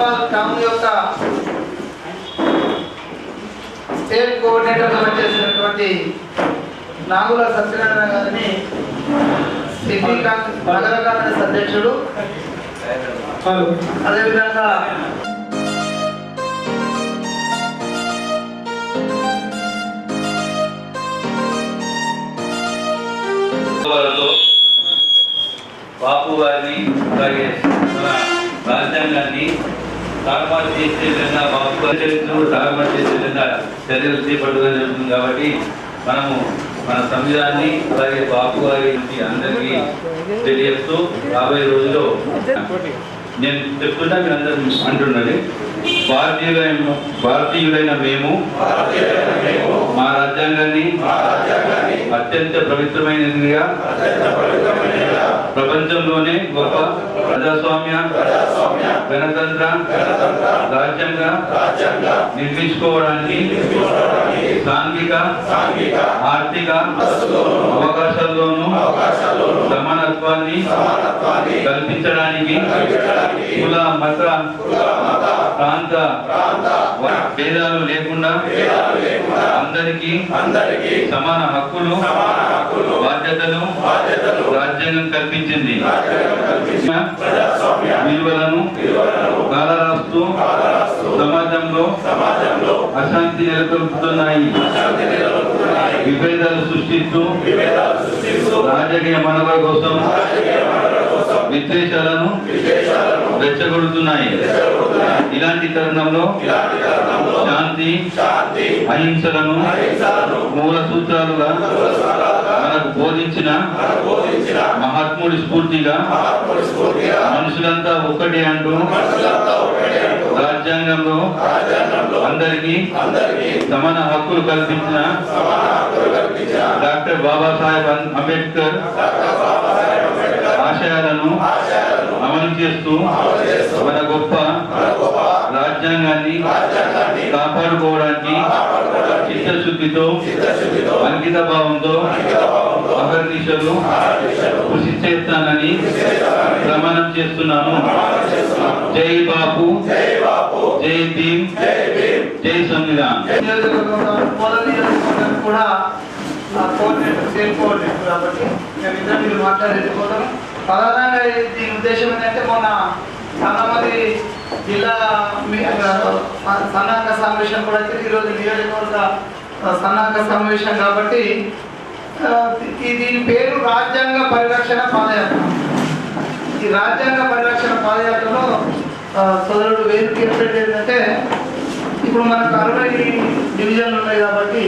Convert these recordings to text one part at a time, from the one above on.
Municipal town యొక్క state కోఆర్డినేటర్గా పనిచేసినటువంటి నాగుల సత్యనారాయణ గారిని సిటీ నగర కాంగ్రెస్ అధ్యక్షుడు, అదేవిధంగా బాపు గారిని అలాగే మన రాజ్యాంగాన్ని తారుమారు చేసే విధంగా బాపు గారి చరిత్రను తారుమారు చేసే విధంగా చర్యలు చేపట్టడం జరుగుతుంది. కాబట్టి మనము మన సంవిధానాన్ని అలాగే బాపు గారి అందరికీ తెలియజేస్తూ రాబోయే రోజుల్లో నేను చెప్తుంటా మీరు అందరూ అంటున్నది, భారతీయులైన మేము మా రాజ్యాంగాన్ని అత్యంత పవిత్రమైనదిగా ప్రపంచంలోనే గొప్ప ప్రజాస్వామ్య గణతంత్ర రాజ్యంగా నిర్మించుకోవడానికి సాంఘిక ఆర్థిక అవకాశాల్లోనూ సమానత్వాన్ని కల్పించడానికి కుల మత ప్రాంత భేదాలు లేకుండా అందరికీ సమాన హక్కులు బాధ్యతలు రాజ్యాంగం కల్పించింది. విలువలను కాలరాస్తూ సమాజంలో అశాంతి నెలకొల్పుతున్నాయి, విభేదాలు సృష్టిస్తూ రాజకీయ మనుగడ కోసం విద్వేషాలను రెచ్చగొడుతున్నాయి. ఇలాంటి తరుణంలో శాంతి అహింసలను మూల సూత్రాలుగా మనకు బోధించిన మహాత్ముడి స్ఫూర్తిగా మనుషులంతా ఒక్కటి అంటూ రాజ్యాంగంలో అందరికీ సమాన హక్కులు కల్పించిన డాక్టర్ బాబాసాహెబ్ అంబేద్కర్ ఆశయాలను అమలు చేస్తూ మన గొప్ప రాజ్యాంగాన్ని కాపాడుకోవడానికి చిత్తశుద్ధితో అంకిత భావంతో అహర్నిశలు కృషి చేస్తానని ప్రమాణం చేస్తున్నాను. జై బాపు, జై భీమ్, జై సంవిధాన్. కూడా కాబట్టి మేమిద్దరం మీరు మాట్లాడేసుకోవడం ప్రధానంగా దీని ఉద్దేశం ఏంటంటే మొన్న చాలా మంది జిల్లా సన్నాహక సమావేశం కూడా అయితే ఈరోజు నియోజకవర్గ సన్నాహక సమావేశం కాబట్టి దీని పేరు రాజ్యాంగ పరిరక్షణ పాదయాత్ర. ఈ రాజ్యాంగ పరిరక్షణ పాదయాత్రలో సోదరుడు వేదిక చెప్పేది ఏంటంటే ఇప్పుడు మనకు 60 డివిజన్లు ఉన్నాయి కాబట్టి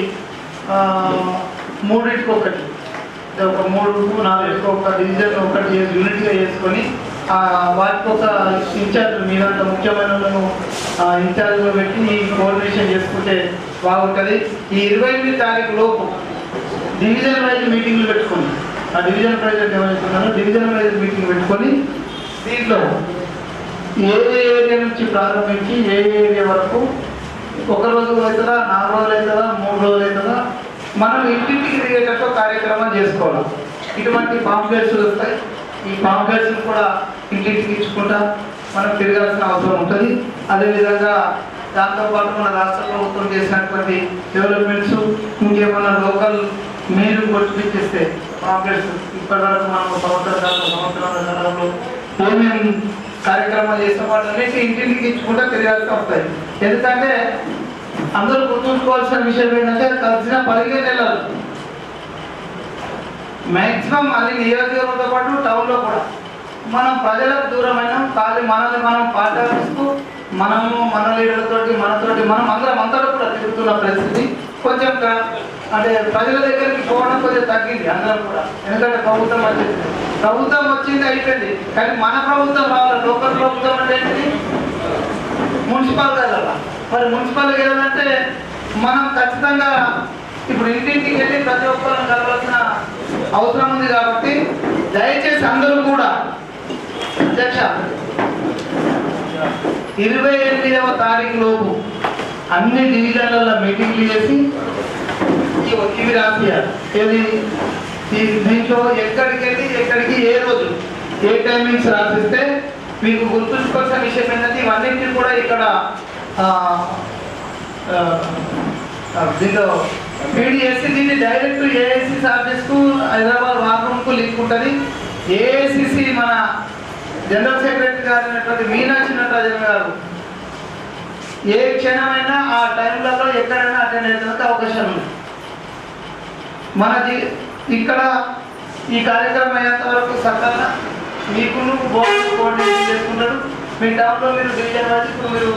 3కి ఒకటి, ఒక 3-4కి ఒక డివిజన్ ఒకటి యూనిట్గా చేసుకొని వాటికి ఒక ఇన్ఛార్జ్ మీరంత ముఖ్యమైన వాళ్ళను ఇన్ఛార్జ్లో పెట్టి ఈ కోఆర్డినేషన్ చేసుకుంటే బాగుంటుంది. ఈ 28 తారీఖు లోపు డివిజన్ వైజ్ మీటింగ్లు పెట్టుకొని ఆ డివిజన్ ప్రెసిడెంట్ ఏమవుతున్నారో డివిజన్ వైజ్ మీటింగ్ పెట్టుకొని దీంట్లో ఏ ఏరియా నుంచి ప్రారంభించి ఏ ఏరియా వరకు 1 రోజు అవుతుందా, 4 రోజులు అవుతుందా, 3 రోజులు అవుతుందా, మనం ఇంటింటికి తిరిగేటట్టు కార్యక్రమం చేసుకోవాలి. ఇటువంటి పాంప్లెట్స్ వస్తాయి. ఈ పాంప్లెట్స్ని కూడా ఇంటింటికి ఇచ్చుకుంటా మనం తిరగాల్సిన అవసరం ఉంటుంది. అదేవిధంగా దాంతోపాటు మన రాష్ట్ర ప్రభుత్వం చేసినటువంటి డెవలప్మెంట్స్ ఇంకేమన్నా లోకల్ మీరు కొట్టిపిస్తే పాంప్లెట్స్ ఇప్పటివరకు మనం సంవత్సరాల కాలంలో ఏమేమి కార్యక్రమాలు చేసిన వాటిని ఇంటింటికి ఇచ్చుకుంటా తిరగాల్సి వస్తాయి. ఎందుకంటే అందరూ గుర్తుంచుకోవాల్సిన విషయం ఏంటంటే కలిసిన 15 నెలలు మ్యాక్సిమం అది నియోజకవర్గంతో పాటు టౌన్లో కూడా మనం ప్రజలకు దూరమైన కాదు మనల్ని మనం పాటిస్తూ మనము మన లీడర్లతోటి మనం అందరం అంతటా కూడా తిరుగుతున్న పరిస్థితి కొంచెం అంటే ప్రజల దగ్గరికి పోవడం కొంచెం తగ్గింది అందరం కూడా. ఎందుకంటే ప్రభుత్వం వచ్చింది అయిపోయింది, కానీ మన ప్రభుత్వం రావాలి. లోకల్ ప్రభుత్వం అంటే ఏంటి? మున్సిపల్ వెళ్ళాలి. మరి మున్సిపల్ వెళ్ళాలంటే మనం ఖచ్చితంగా ఇప్పుడు ఇంటింటికి వెళ్ళి ప్రతి ఒక్కరిని కలవాల్సిన అవసరం ఉంది. కాబట్టి దయచేసి అందరూ కూడా అధ్యక్ష 28వ తారీఖు లోపు అన్ని డివిజన్లలో మీటింగ్లు చేసి ఇవి రాసియాలి. ఏది దీంట్లో ఎక్కడికి వెళ్ళి ఎక్కడికి ఏ రోజు ఏ టైమింగ్స్ రాసిస్తే మీకు గుర్తుంచుకోవాల్సిన విషయం ఏంటంటే ఇవన్నింటినీ కూడా ఇక్కడ దీంట్లో ఫీడ్ చేసి దీన్ని డైరెక్ట్ ఏఐసిసి ఆఫీస్కు హైదరాబాద్ వార్ రూమ్కు లింక్ ఉంటుంది. ఏఐసిసి మన జనరల్ సెక్రటరీ గారు అయినటువంటి మీనాక్షి నటరాజన్ గారు ఏ క్షణమైనా ఆ టైంలలో ఎక్కడైనా అటెండ్ అయ్యేందుకు అవకాశం ఉంది. మనది ఇక్కడ ఈ కార్యక్రమం అయ్యేంత వరకు సకాల మీకు బోర్డు కోఆర్డినేషన్ చేసుకుంటారు. మీ టౌన్లో మీరు డివిజన్ వైజ్ ఇప్పుడు మీరు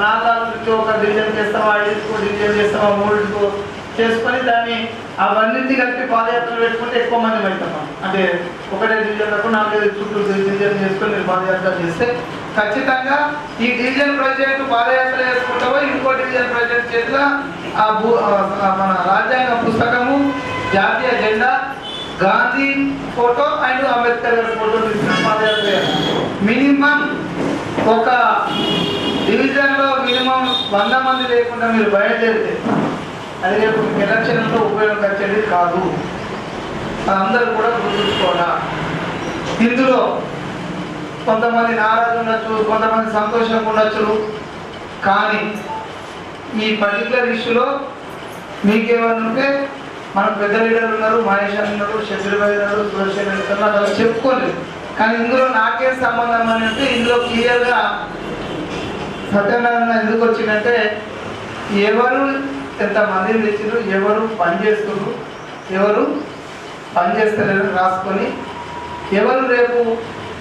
4 ఒక డివిజన్ చేస్తామా, 5 డివిజన్ చేస్తామా, 3 చేసుకొని దాన్ని అవన్నింటి కలిపి పాదయాత్రలు పెట్టుకుంటే ఎక్కువ మంది వెళ్తాం. అంటే ఒకటే డివిజన్లకు 4 చుట్టూ డివిజన్ చేసుకొని మీరు పాదయాత్ర చేస్తే ఖచ్చితంగా ఈ డివిజన్ ప్రెసిడెంట్ పాదయాత్ర చేసుకుంటావో ఇంకో డివిజన్ ప్రెసిడెంట్ చేతిలో మన రాజ్యాంగ పుస్తకము, జాతీయ జెండా, గాంధీ ఫోటో అండ్ అంబేద్కర్ గారి ఫోటో తీసుకుని పాదయాత్ర మినిమం ఒక డివిజన్లో మినిమం 100 మంది లేకుండా మీరు బయలుదేరితే అది రేపు ఎలక్షన్లో ఉపయోగపరిచేది కాదు. అందరూ కూడా గుర్తుంచుకోవాలా. ఇందులో కొంతమంది నారాజు ఉండొచ్చు, కొంతమంది సంతోషంగా ఉండొచ్చు. కానీ ఈ పర్టికులర్ ఇష్యూలో మీకేమన్నా ఉంటే మన పెద్ద లీడర్లు ఉన్నారు, మహేష్ ఉన్నారు, షబీర్భాయ్ ఉన్నారు, సురేష్ ఉన్నారు, చెప్పుకోలేదు. కానీ ఇందులో నాకేం సంబంధం అని అంటే ఇందులో క్లియర్గా సత్యనారాయణ ఎందుకు వచ్చిందంటే ఎవరు ఎంతమందిని తెచ్చారు, ఎవరు పనిచేస్తున్నారు, ఎవరు పనిచేస్తలేరు రాసుకొని, ఎవరు రేపు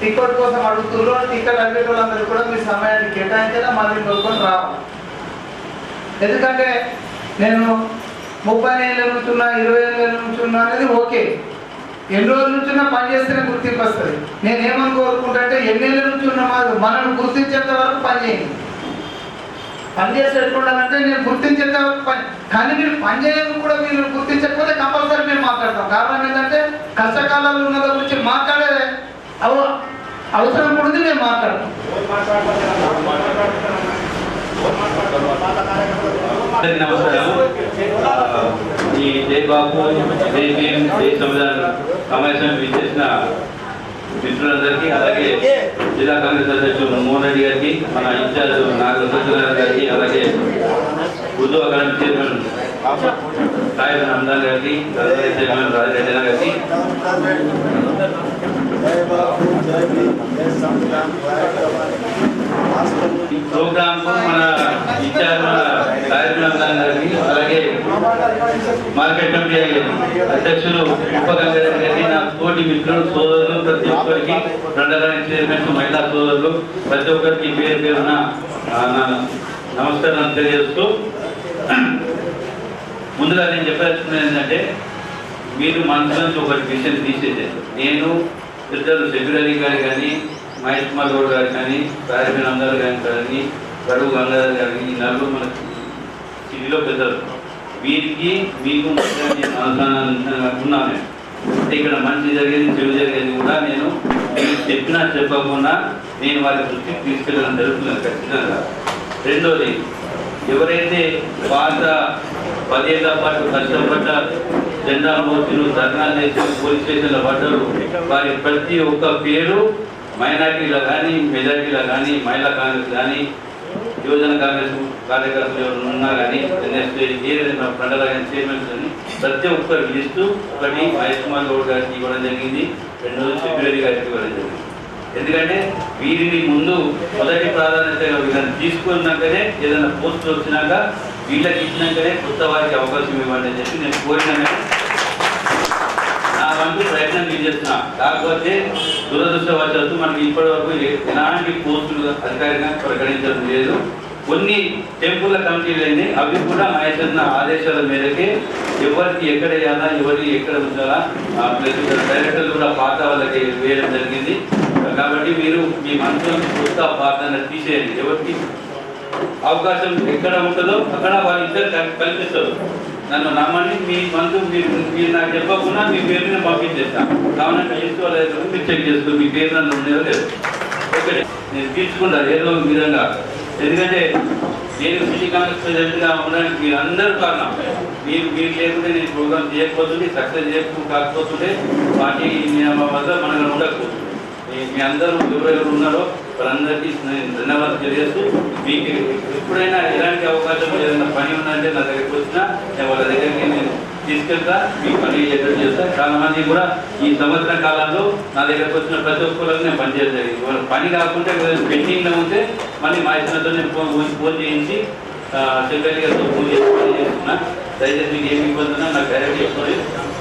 టికెట్ కోసం అడుగుతున్నారు, టికెట్ అడిగే వాళ్ళందరూ కూడా మీ సమయాన్ని కేటాయించేలా మళ్ళీ కొనుక్కొని రావాలి. ఎందుకంటే నేను 30 ఏళ్ళ నుంచి ఉన్నా, 20 ఏళ్ళ నుంచి ఉన్నా అనేది ఓకే, ఎన్ని రోజుల నుంచి ఉన్నా పని చేస్తేనే గుర్తింపు వస్తుంది. నేనేమని కోరుకుంటా అంటే ఎన్నేళ్ళ నుంచి ఉన్నా మనల్ని గుర్తించేంత వరకు పని చేయండి. పని చేసి ఎట్లుండాలంటే నేను గుర్తించేంత వరకు పని, కానీ మీరు పని చేయడం కూడా మీరు గుర్తించకపోతే కంపల్సరీ మేము మాట్లాడతాం. కారణం ఏంటంటే కష్టకాలాలు ఉన్న గురించి మాట్లాడే అవసరం కూడా ఉంది, మేము మాట్లాడతాం. నమస్కారం. ఈ జై బాబు, జై భీమ్, జై సంవిధాన సమావేశం విచ్చేసిన మిత్రులందరికీ, అలాగే జిల్లా కాంగ్రెస్ అధ్యక్షుడు మోహన్ రెడ్డి గారికి, మన ఇన్ఛార్జ్ నాగ సత్యనారాయణ గారికి, అలాగే ఉర్దూ అకాడమీ చైర్మన్ సాయిబ్ హమ్దాన్ గారికి, చైర్మన్ రాజరెడ్డి గారికి, ప్రోగ్రామ్ మన ఇన్ఛార్జ్ సాయిబ్ హమ్దాన్ గారికి, అలాగే మార్కెట్ కమిటీ అధ్యక్షులు ఉపగంగారెడ్డి గారికి, నా తోటి మిత్రులు, సోదరులు, ప్రతి ఒక్కరికి, మండలానికి చైర్మన్, మహిళా సోదరులు, ప్రతి ఒక్కరికి పేరు పేరున నమస్కారం తెలియజేస్తూ, ముందుగా నేను చెప్పాల్సింది ఏంటంటే మీరు మనసు నుంచి ఒకటి విషయం తీసేసారు. నేను పెద్దలు షబీర్ అలీ గారు కానీ, మహేష్ కుమార్ గౌడ్ గారు కానీ, రాజబీన్ అందర్ గారు కానీ, గడువు గంగాధర్ గారికి, ఈ నలుగురు మన సిటీలో పెద్దలు, వీరికి మీకు ఉన్నాను. అంటే ఇక్కడ మంచి జరిగేది, చెడు జరిగేది కూడా నేను చెప్పినా చెప్పకుండా నేను వారి దృష్టికి తీసుకెళ్ళడం జరుగుతున్నాను ఖచ్చితంగా. రెండోది, ఎవరైతే పాత 10 ఏళ్ల పాటు కష్టపడ్డ జెండా మోర్చులు, ధర్నాలు చేసి పోలీస్ స్టేషన్లో పడ్డారు, వారి ప్రతి ఒక్క పేరు మైనార్టీలో కానీ, మెజార్టీలో కానీ, మహిళా కాంగ్రెస్ కానీ, యువజన కాంగ్రెస్ కార్యకర్తలు ఎవరు ఉన్నా కానీ, ఏదైనా మండల చైర్మన్స్ అని ప్రతి ఒక్కరు లిస్టు ఒకటి మహేష్ కుమార్ గౌడ్ గారికి ఇవ్వడం జరిగింది, 2 ఫిబ్రవరి గారికి ఇవ్వడం జరిగింది. ఎందుకంటే వీరిని ముందు మొదటి ప్రాధాన్యతగా వీళ్ళని తీసుకున్నాకనే ఏదైనా పోస్టులు వచ్చినాక వీళ్ళకి ఇచ్చినాకనే కొత్త వారికి అవకాశం ఇవ్వండి అని చెప్పి నేను కోరిన నా వంతు ప్రయత్నం నేను చేస్తున్నా. కాకపోతే దురదృష్టవశాత్తు మనకి ఇప్పటివరకు ఎలాంటి పోస్టులు అధికారికంగా ప్రకటించడం లేదు. కొన్ని టెంపుల్ కమిటీలు అయింది, అవి కూడా మహేశ్వర ఆదేశాల మేరకే ఎవరికి ఎక్కడ వేయాలా, ఎవరికి ఎక్కడ ఉంచాలా డైరెక్టర్లు కూడా పాత వాళ్ళకి వేయడం జరిగింది. కాబట్టి మీరు మీ మనసులో కొత్త పాత్రను తీసేయండి. ఎవరికి అవకాశం ఎక్కడ ఉంటుందో అక్కడ వాళ్ళు ఇద్దరు కల్పిస్తారు. నన్ను నమ్మని మీ మనసు మీరు నాకు చెప్పకుండా మీ పేరుని పంపించేస్తాను. కావున తీసుకోలేదు, మీరు చెక్ చేసుకోండి మీ పేరు నన్ను ఉండేదో లేదు. ఒకటి నేను తీసుకుంటాను ఏదో విధంగా. ఎందుకంటే నేను సిటీ కాంగ్రెస్ ప్రెసిడెంట్గా ఉండడానికి మీరు అందరూ కారణం. మీరు లేకుంటే నేను ప్రోగ్రామ్ చేయకపోతుంటే, సక్సెస్ కాకపోతుంటే పార్టీ వద్ద మనకు ఉండకపోతుంది. మీ అందరూ ఎవరెవరు ఉన్నారో వాళ్ళందరికీ నేను ధన్యవాదాలు తెలియజేస్తూ మీకు ఎప్పుడైనా ఎలాంటి అవకాశం ఏదైనా పని ఉందంటే నా దగ్గరికి వచ్చినా నేను వాళ్ళ దగ్గరికి నేను తీసుకెళ్తా మీ పని ఎక్కడ చేస్తా. చాలా మంది కూడా ఈ సంవత్సరం కాలంలో నా దగ్గరకు వచ్చిన ప్రతి ఒక్కరికి నేను పనిచేస్తాను. పని కాకుండా పెండింగ్లో ఉంటే మళ్ళీ మా ఇష్టంతో నేను ఫోన్ చేయించి సెక్రటరీ గారితో ఫోన్ చేసి పని చేస్తున్నా. దయచేసి మీకు ఏమి ఇబ్బంది ఉన్నా నాకు డైరెక్ట్ చెప్పుకొని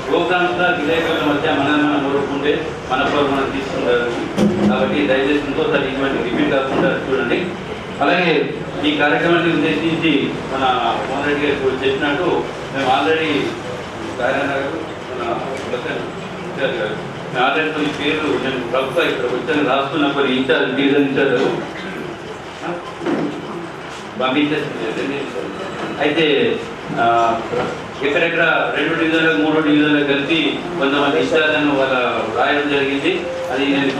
ప్రోగ్రామ్స్ విలేకరుల మధ్య మనం కోరుకుంటే మన పనులు మనం తీసుకుంటారు. కాబట్టి దయచేసి ఇంకోసారి ఇటువంటి రిపీట్ కాకుండా చూడండి. అలాగే ఈ కార్యక్రమాన్ని ఉద్దేశించి మన మోహన్ రెడ్డి గారు చెప్పినట్టు మేము ఆల్రెడీ మన ఆల్రెడీ కొన్ని పేర్లు నేను ప్రభుత్వ ఇక్కడ వచ్చాను రాస్తున్న కొన్ని ఇన్ఛార్జ్ డివిజన్ ఇన్ఛార్జ్ పంపించేస్తుంది. అయితే ఎక్కడెక్కడ 2 డివిజన్లకు 3 డివిజన్లకు కలిసి కొంతమంది ఇన్ఛార్జ్లను వాళ్ళ రాయడం జరిగింది. అది నేను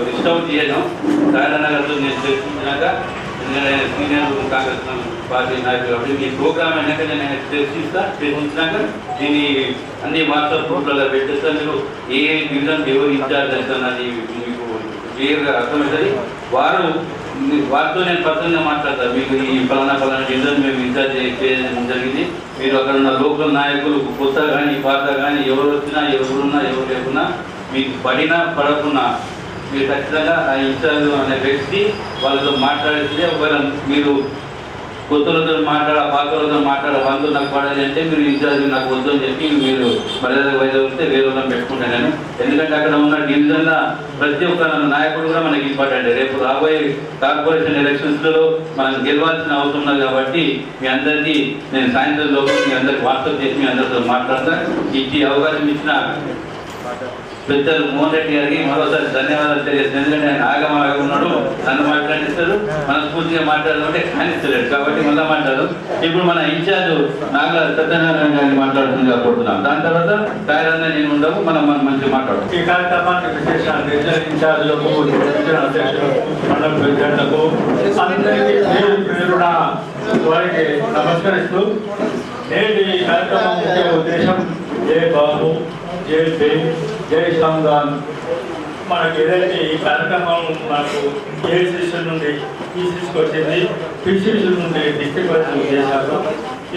లిస్ట్ అవుట్ చేయను. రాయనగర్తో నేను చర్చించినాక సీనియర్ కాంగ్రెస్ పార్టీ నాయకులు కాబట్టి ఈ ప్రోగ్రామ్ అయినాక నేను చర్చించినాక దీన్ని అన్ని వాట్సాప్ గ్రూప్లలో పెట్టేస్తాను. మీరు ఏ డివిజన్ ఎవరు ఇన్ఛార్జ్ అవుతారన్నది మీకు క్లియర్గా అర్థమవుతుంది. వారితో నేను పర్సనల్గా మాట్లాడతాను. మీకు ఈ ఫలానా డివిజన్ మేము ఇన్ఛార్జ్ చేయడం జరిగింది. మీరు అక్కడ ఉన్న లోకల్ నాయకులు కొత్త కానీ పాత కానీ ఎవరు వచ్చినా ఎవరున్నా ఎవరు లేకున్నా మీకు పడినా పడకున్నా మీరు ఖచ్చితంగా ఆ ఇన్ఛార్జ్ అనే వ్యక్తి వాళ్ళతో మాట్లాడితే ఒకవేళ మీరు కొత్తలతో పాతలతో వాళ్ళతో నాకు పడాలి అంటే మీరు ఇన్ఛార్జ్ నాకు వద్దు అని చెప్పి మీరు మర్యాద వైద్యులతో వేరే వాళ్ళని పెట్టుకుంటాను నేను. ఎందుకంటే అక్కడ ఉన్న డివిజన్లో ప్రతి ఒక్క నాయకుడు కూడా మనకి ఇంపార్టెంట్. రేపు రాబోయే కార్పొరేషన్ ఎలక్షన్స్లో మనం గెలవాల్సిన అవసరం ఉన్నది. కాబట్టి మీ అందరికీ నేను సాయంత్రం లోపల మీ అందరికి వాట్సాప్ చేసి మీ అందరితో మాట్లాడతాను. ఈ అవకాశం ఇచ్చిన పెద్దలు మోహన్ రెడ్డి గారికి మరోసారి ధన్యవాదాలు తెలియజేస్తాను. ఎందుకంటే ఆయన ఆగమాగా ఉన్నాడు, నన్ను మాట్లాడిస్తాడు, మనస్ఫూర్తిగా మాట్లాడాలంటే కానిస్తలేడు. కాబట్టి మళ్ళీ మాట్లాడు. ఇప్పుడు మన ఇన్ఛార్జ్ నాగల సత్యనారాయణ గారిని మాట్లాడుతుంది కోరుతున్నాం. దాని తర్వాత తయారన్న నేను ఉండవు, మనం మంచిగా మాట్లాడదాం. ఈ కార్యక్రమానికి విశేష రీజనల్ ఇన్ఛార్జ్లకు, అధ్యక్షులకు, మండల ప్రెసిడెంట్లకు అందరికీ వారికి నమస్కరిస్తూ నేటి ఈ కార్యక్రమం ముఖ్య ఉద్దేశం జై బాబు, జై భీమ్, జై శ్రీరామ్. మనకు ఏదైతే ఈ కార్యక్రమం మనకు ఏఐసిసి నుండి పీసీసీకి వచ్చింది, పీసీసీ నుండి డిస్ట్రిక్ట్ వైజ్ చేశారు.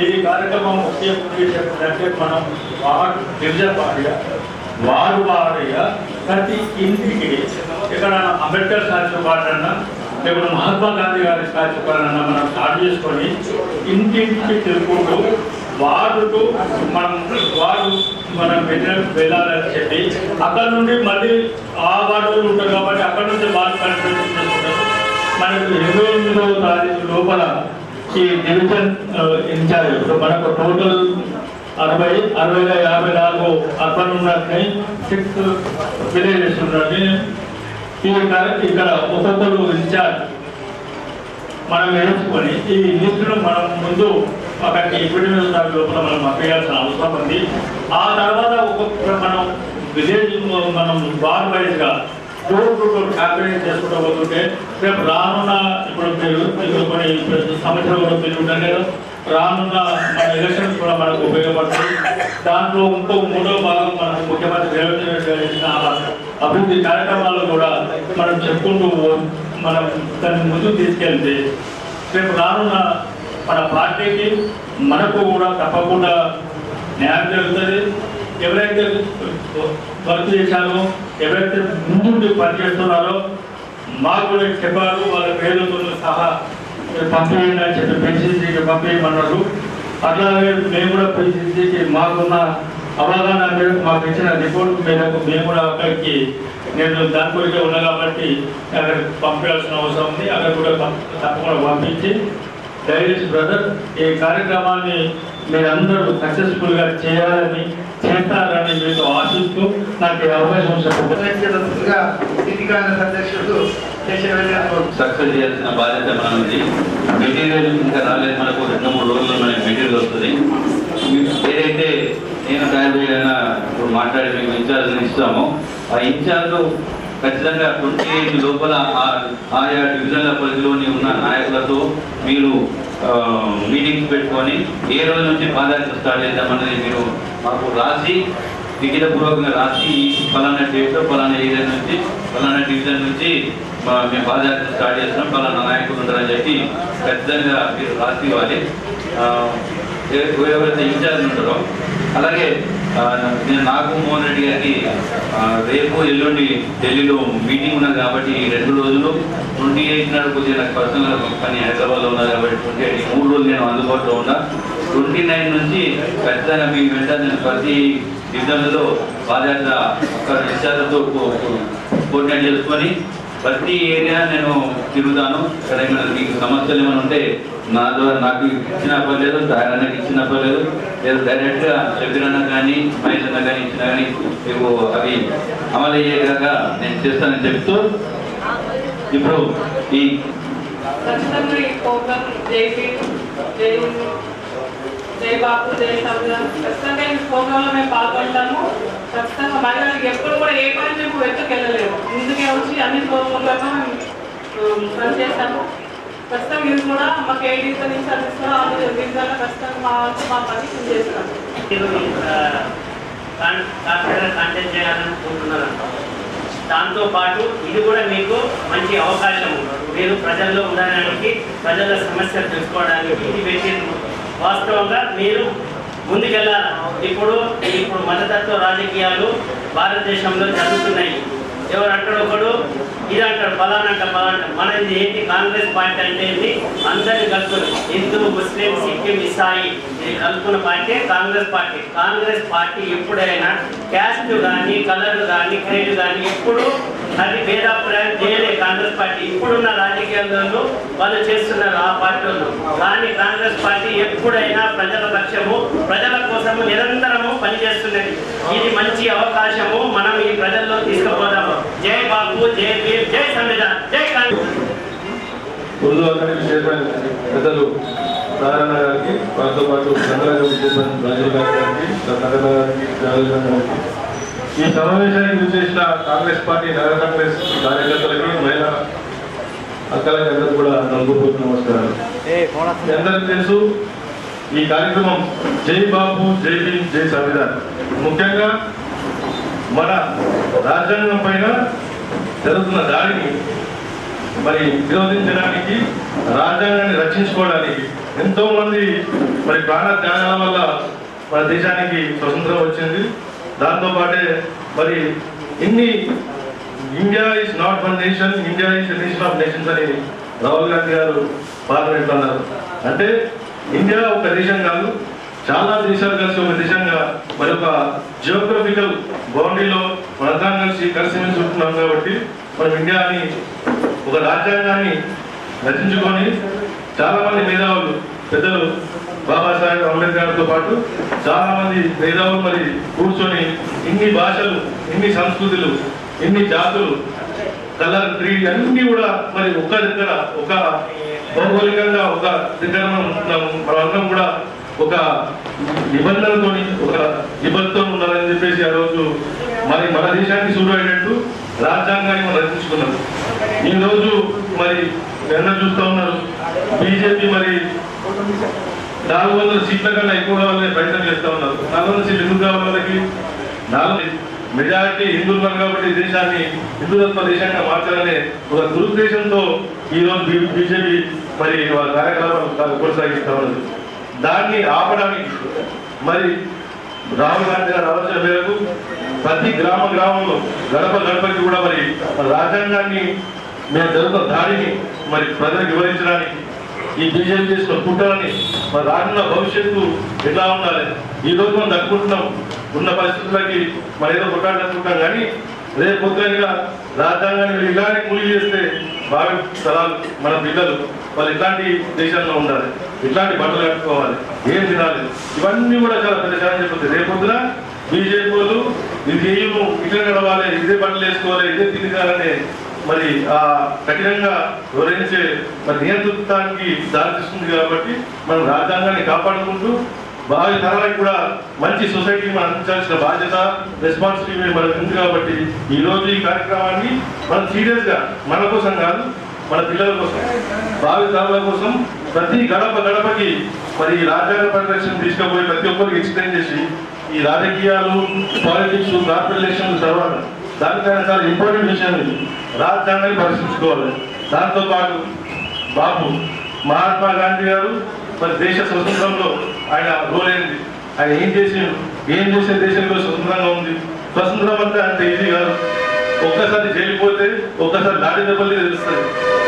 ఈ కార్యక్రమం ముఖ్య ఉద్దేశం ఏంటంటే మనం డివిజన్ వారీగా ప్రతి ఇంటికి ఇక్కడ అంబేద్కర్ స్టాచ్యూ పాటన్నా లేకపోతే మహాత్మా గాంధీ గారి స్టాచ్యూ పాటన్నా మనం స్టార్ట్ చేసుకొని ఇంటింటికి తిరుగుతూ వార్డుకు మనం వెళ్ళాలని చెప్పి అక్కడ నుండి మళ్ళీ ఆ వార్డులు ఉంటారు కాబట్టి అక్కడ నుంచి వార్డు కన్స్ట్రక్షన్ చేసుకుంటారు. మనకు 28వ తారీఖు లోపల ఈ డివిజన్ ఇన్ఛార్జ్ మనకు టోటల్ 54 అర్బన్ ఉన్నట్టు 6 విలేజెస్ ఉన్నట్టు ఇక్కడ ఒక్కొక్కరు ఇన్ఛార్జ్ మనం ఎంచుకొని ఈ లిస్టును మనం ముందు అక్కడికి ఎప్పుడైనా లోపల మనం పంపించాల్సిన అవసరం ఉంది. ఆ తర్వాత ఒక్కొక్క మనం విలేజ్ మనం వార్డ్ వైజ్గా డోర్ టు డోర్ క్యాంపెయిన్ చేసుకుంటూ పోతుంటే రేపు రానున్న ఇప్పుడు కొన్ని సమస్యలు కూడా మీరు ఉంటారు కదా, రానున్న మన ఎలక్షన్స్ కూడా మనకు ఉపయోగపడుతుంది. దాంట్లో ఇంకో 3వ భాగం మనకు ముఖ్యమంత్రి రేవంత్ రెడ్డి గారు ఇచ్చిన అభివృద్ధి కార్యక్రమాలు కూడా మనం చెప్పుకుంటూ మనం దాన్ని ముందుకు తీసుకెళ్తే రేపు రానున్న మన పార్టీకి మనకు కూడా తప్పకుండా న్యాయం జరుగుతుంది. ఎవరైతే వర్క్ చేశారో, ఎవరైతే ముందు పనిచేస్తున్నారో మాకు కూడా చెప్పారు, వాళ్ళ పేర్లతో సహా పంపించండి అని చెప్పి పీసీసీకి పంపించమన్నారు. అట్లాగే మేము కూడా పీసీసీకి మాకున్న అవగాహన మేరకు మాకు ఇచ్చిన రిపోర్ట్ మేరకు మేము కూడా అక్కడికి నేను దాని గురించి ఉన్నా కాబట్టి అక్కడికి పంపించాల్సిన అవసరం ఉంది. అక్కడ కూడా తప్పకుండా పంపించి దయచేసి బ్రదర్ ఈ కార్యక్రమాన్ని మీరందరూ సక్సెస్ఫుల్గా చేయాలని చేస్తారని మీతో ఆశిస్తూ నాకు అవకాశం సక్సెస్ చేయాల్సిన బాధ్యత మనం ఉంది. మెటీరియల్ ఇంకా రాలేదు, మనకు 2-3 రోజుల్లో మనకి మెటీరియల్ వస్తుంది. ఏదైతే నేను తయారు చేయాలన్నా ఇప్పుడు మాట్లాడి మీకు ఇన్ఛార్జ్ ఇస్తామో ఆ ఇన్ఛార్జ్ ఖచ్చితంగా 28 లోపల ఆయా డివిజన్ల పరిధిలోని ఉన్న నాయకులతో మీరు మీటింగ్స్ పెట్టుకొని ఏ రోజు నుంచి పాదయాత్ర స్టార్ట్ చేద్దామన్నది మీరు మాకు రాసి లిఖితపూర్వకంగా రాసి ఫలానా డేట్ ఫలానా ఏరియా నుంచి ఫలానా డివిజన్ నుంచి మేము పాదయాత్ర స్టార్ట్ చేస్తున్నాం, పలానా నాయకులు ఉంటారని చెప్పి ఖచ్చితంగా మీరు రాసి ఇవ్వాలి. ఎవరైతే ఇన్ఛార్జ్ ఉంటారో అలాగే నేను నాగమోహన్ రెడ్డి గారికి రేపు ఎల్లుండి ఢిల్లీలో మీటింగ్ ఉన్నది కాబట్టి 2 రోజులు 28 నాడు కొద్దిగా నాకు పర్సనల్ పని హైదరాబాద్లో ఉన్నది కాబట్టి 28 3 రోజులు నేను అందుబాటులో ఉన్నా. 29 నుంచి ఖచ్చితంగా మీ వెంట నేను ప్రతి డివిజన్లలో పాదయాత్ర ఇన్ఛార్జ్తో కోఆర్డినేట్ చేసుకొని ప్రతి ఏరియా నేను తిరుగుతాను. ఇక్కడ ఏమైనా మీకు సమస్యలు ఏమైనా ఉంటే నా ద్వారా నాకు ఇచ్చిన పర్లేదు, ఆయనకి ఇచ్చిన పర్లేదు, లేదా డైరెక్ట్గా షబీరన్న కానీ మహేష్ అన్న కానీ ఇచ్చినా కానీ మీకు అవి అమలు అయ్యేలాగా నేను చేస్తానని చెప్తూ ఇప్పుడు ఈ జై బాపు జై సంవిధానం ఖచ్చితంగా ఈ ప్రోగ్రాంలో మేము పాల్గొంటాము. ఖచ్చితంగా మహిళలకు ఎప్పుడు కూడా ఏ పని మేము వెతుకెళ్ళలేము, ముందుకే వచ్చి అన్ని ప్రోగ్రాంలలో మేము పనిచేస్తాము. ఖచ్చితంగా ఇది కూడా మాకు ఏ డివిజన్ ఇన్ఛార్జ్ ఇస్తారో ఆ డివిజన్లో ఖచ్చితంగా మా పని చేస్తాము. కాంటెక్ట్ చేయాలనుకుంటున్నారు. దాంతోపాటు ఇది కూడా మీకు మంచి అవకాశం, మీరు ప్రజల్లో ఉండడానికి, ప్రజల సమస్యలు తెలుసుకోవడానికి ఇది పెట్టింది. వాస్తవంగా మీరు ముందుకెళ్ళాలి. ఇప్పుడు మతతత్వ రాజకీయాలు భారతదేశంలో జరుగుతున్నాయి. ఎవరు అంటాడు ఒకడు ఇది అంటాడు, ఫలానా మనది ఏంటి కాంగ్రెస్ పార్టీ అంటే ఏంటి, అందరినీ కలుపుకుని హిందూ ముస్లిం సిక్కిం ఇసాయి ఇది కలుపుకున్న party Congress party. Congress party ఎప్పుడైనా క్యాస్ట్ కానీ కలర్ కానీ క్రేడ్ కానీ ఎప్పుడు అది భేదాభిప్రాయం చేయలే కాంగ్రెస్ పార్టీ. ఇప్పుడున్న రాజకీయాల్లో వాళ్ళు చేస్తున్నారు ఆ పార్టీ వాళ్ళు. కానీ కాంగ్రెస్ పార్టీ ఎప్పుడైనా ప్రజల పక్షము, ప్రజల కోసము నిరంతరము పనిచేస్తున్నది. ఇది మంచి అవకాశము, మనం ఈ ప్రజల్లో తీసుకుపోదాము. జై బాబు, జై భీమ్, జై సంవిధాన్, జై కాంగ్రెస్. ఉర్దూ అకాడమీ చైర్మన్ పెద్దలు నారాయణ గారికి, వారితో పాటు చంద్రబాబు చైర్మన్ రాజీవ్ గారికి, నగర గారికి, జావేద్ గారికి, ఈ సమావేశానికి విచ్చేసిన కాంగ్రెస్ పార్టీ నగర కాంగ్రెస్ కార్యకర్తలకి, మహిళా అక్కలకి అందరూ కూడా నలుగురు నమస్కారాలు. అందరికీ తెలుసు ఈ కార్యక్రమం జై బాబు జై భీమ్ జై సంవిధాన్. ముఖ్యంగా మన రాజ్యాంగం పైన జరుగుతున్న దాడిని మరి విరోధించడానికి, రాజ్యాంగాన్ని రక్షించుకోవడానికి ఎంతో మంది మరి ప్రాణ త్యాగాల వల్ల మన దేశానికి స్వతంత్రం వచ్చింది. దాంతోపాటే మరి India is not one nation, India is nation of nations అని రాహుల్ గాంధీ గారు పార్లమెంట్లో అన్నారు. అంటే ఇండియా ఒక దేశం కాదు, చాలా దేశాలు కలిసి ఒక దేశంగా మరి ఒక జియోగ్రఫికల్ బౌండరీలో మనందరం కలిసిమెలిసి ఉంటున్నాం. కాబట్టి మనం ఇండియాని ఒక రాజ్యాంగాన్ని రచించుకొని చాలా మంది మేధావులు పెద్దలు బాబాసాహెబ్ అంబేద్కర్తో పాటు చాలా మంది మేధావులు మరి కూర్చొని ఇన్ని భాషలు, ఇన్ని సంస్కృతులు, ఇన్ని జాతులు, కలర్, క్రీడ్ అన్ని కూడా మరి ఒక దగ్గర ఒక భౌగోళికంగా ఒక దగ్గర మనందరం కూడా ఒక నిబంధనలతో ఒక నిబద్ధతో ఉండాలని చెప్పేసి ఆ రోజు మరి మన దేశానికి సూర్యమైనట్టు రాజ్యాంగాన్ని మనం రచించుకున్నాం. ఈ రోజు మరి నిన్న చూస్తూ ఉన్నారు బీజేపీ మరి 400 సీట్ల కన్నా ఎక్కువ కావాలని ప్రయత్నం చేస్తూ ఉన్నారు. 400 సీట్లు ఎందుకు కావాలి వాళ్ళకి? 4 మెజారిటీ హిందువులు కాబట్టి దేశాన్ని హిందుత్వ దేశంగా మార్చాలనే ఒక దురుద్దేశంతో ఈరోజు బీజేపీ మరి వాళ్ళ కార్యకలాపాలు కొనసాగిస్తూ ఉన్నది. దాన్ని ఆపడానికి మరి రాహుల్ గాంధీ గారు ఆలోచన మేరకు ప్రతి గ్రామంలో గడప గడపకి కూడా మరి రాజ్యాంగాన్ని మేము జరుగుతున్న దాడిని మరి ప్రజలకు వివరించడానికి ఈ బీజేపీ చేసిన కుట్రని మరి రానున్న భవిష్యత్తు ఎట్లా ఉండాలి, ఈ రోజు మనం దక్కుకుంటున్నాం ఉన్న పరిస్థితులకి మరి ఏదో కొట్టాలనుకుంటాం. కానీ రేపు పొద్దుగా రాజ్యాంగాన్ని ఇలాంటి కూలి చేస్తే భావి తరాలు మన పిల్లలు వాళ్ళు ఇట్లాంటి దేశంలో ఉండాలి, ఇట్లాంటి బట్టలు కట్టుకోవాలి, ఏం తినాలి, ఇవన్నీ కూడా చాలా పెద్ద ఛాలెంజ్ అయిపోతుంది. రేపు పొద్దున బీజేపీ వాళ్ళు ఇది ఏమో ఇట్లా నడవాలి, ఇదే బట్టలు వేసుకోవాలి, ఇదే తిరగాలని మరి ఆ కఠినంగా వివరించే మరి నియంత్రించడానికి దారితీస్తుంది. కాబట్టి మనం రాజ్యాంగాన్ని కాపాడుకుంటూ భావి తరాలకు కూడా మంచి సొసైటీ మనం అందించాల్సిన బాధ్యత, రెస్పాన్సిబిలిటీ మనకు ఉంది. కాబట్టి ఈ రోజు ఈ కార్యక్రమాన్ని మనం సీరియస్గా మన కోసం కాదు, మన పిల్లల కోసం, భావి తరాల కోసం ప్రతి గడప గడపకి మరి రాజ్యాంగ పరిరక్షణ తీసుకుపోయి ప్రతి ఒక్కరికి ఎక్స్ప్లెయిన్ చేసి ఈ రాజకీయాలు, పాలిటిక్స్, కార్పొరేట్ ఎలక్షన్ల తర్వాత దానికైనా చాలా ఇంపార్టెంట్ విషయం ఇది. రాజ్యాంగాన్ని పరిశీలించుకోవాలి. దాంతోపాటు బాపు మహాత్మా గాంధీ గారు మరి దేశ స్వతంత్రంలో ఆయన రోల్ ఏంటి, ఆయన ఏం చేసే దేశంలో స్వతంత్రంగా ఉంది. స్వతంత్రం అంటే అంత ఈజీ కాదు. ఒక్కసారి జైలుపోతే ఒక్కసారి లాఠీ దెబ్బలు తెలుస్తుంది,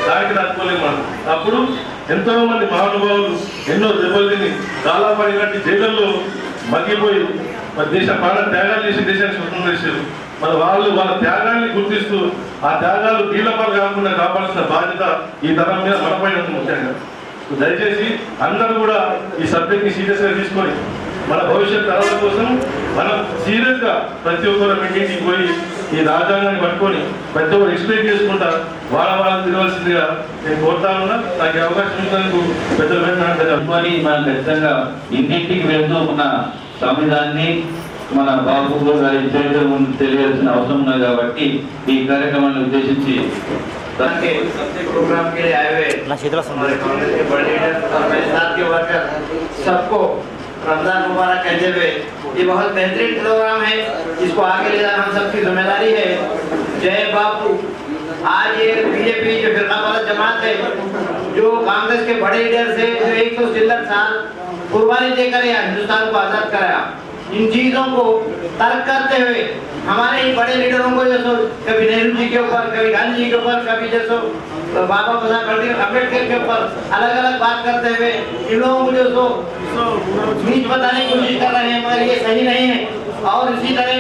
దానికి తట్టుకోలేము మనం. అప్పుడు ఎంతో మంది మహానుభావులు ఎన్నో దెబ్బలు తిని కాలాపడి కట్టి జైళ్ళల్లో మగ్గిపోయి మరి దేశ ప్రాణ త్యాగాలు చేసి దేశాన్ని స్వతంత్రం చేశారు. మరి వాళ్ళ త్యాగాన్ని గుర్తిస్తూ ఆ త్యాగాలు వీళ్ళపాలు కాకుండా కాపాడాల్సిన బాధ్యత ఈ తరం మీద మనపై ఉంది ముఖ్యంగా. దయచేసి అందరూ కూడా ఈ సబ్జెక్ట్ని సీరియస్గా తీసుకొని మన భవిష్యత్ తరాల కోసం మనం సీరియస్గా ప్రతి ఒక్కరు ఇంటికి పోయి ఈ రాజ్యాంగాన్ని పట్టుకొని ప్రతి ఒక్కరు ఎక్స్ప్లెయిన్ చేసుకుంటా వాళ్ళని తిరగవలసిందిగా నేను కోరుతా ఉన్నా. నాకు అవకాశం ఇచ్చినందుకు పెద్దలు మనం ఖచ్చితంగా ఇంటింటికి వెళ్తూ మన సంవిధాన్ని మన బాబు గారి చరిత్ర తెలియాల్సిన అవసరం ఉన్నది కాబట్టి ఈ కార్యక్రమాన్ని ఉద్దేశించి प्रोग्राम के लिए आए हुए हमारे कांग्रेस के बड़े लीडर और मेरे साथ के वर्कर सबको रमजान मुबारक कहते हुए ये बहुत बेहतरीन प्रोग्राम है, इसको आगे ले जाना हम सबकी जिम्मेदारी है। जय बापू। आज ये बीजेपी जो फिरका वाला जमात है जो कांग्रेस के बड़े लीडर से जो 100 साल कुर्बानी देकर हिंदुस्तान को आजाद कराया, इन चीजों को तर्क करते हुए हमारे इन बड़े लीडरों को जैसे कभी नेहरू जी के ऊपर, कभी गांधी जी के ऊपर, कभी जैसे बाबा साहब अम्बेडकर के ऊपर अलग अलग बात करते हुए इन लोगों को जो नीच बताने की कोशिश कर रहे हैं, मगर ये सही नहीं है। और इसी तरह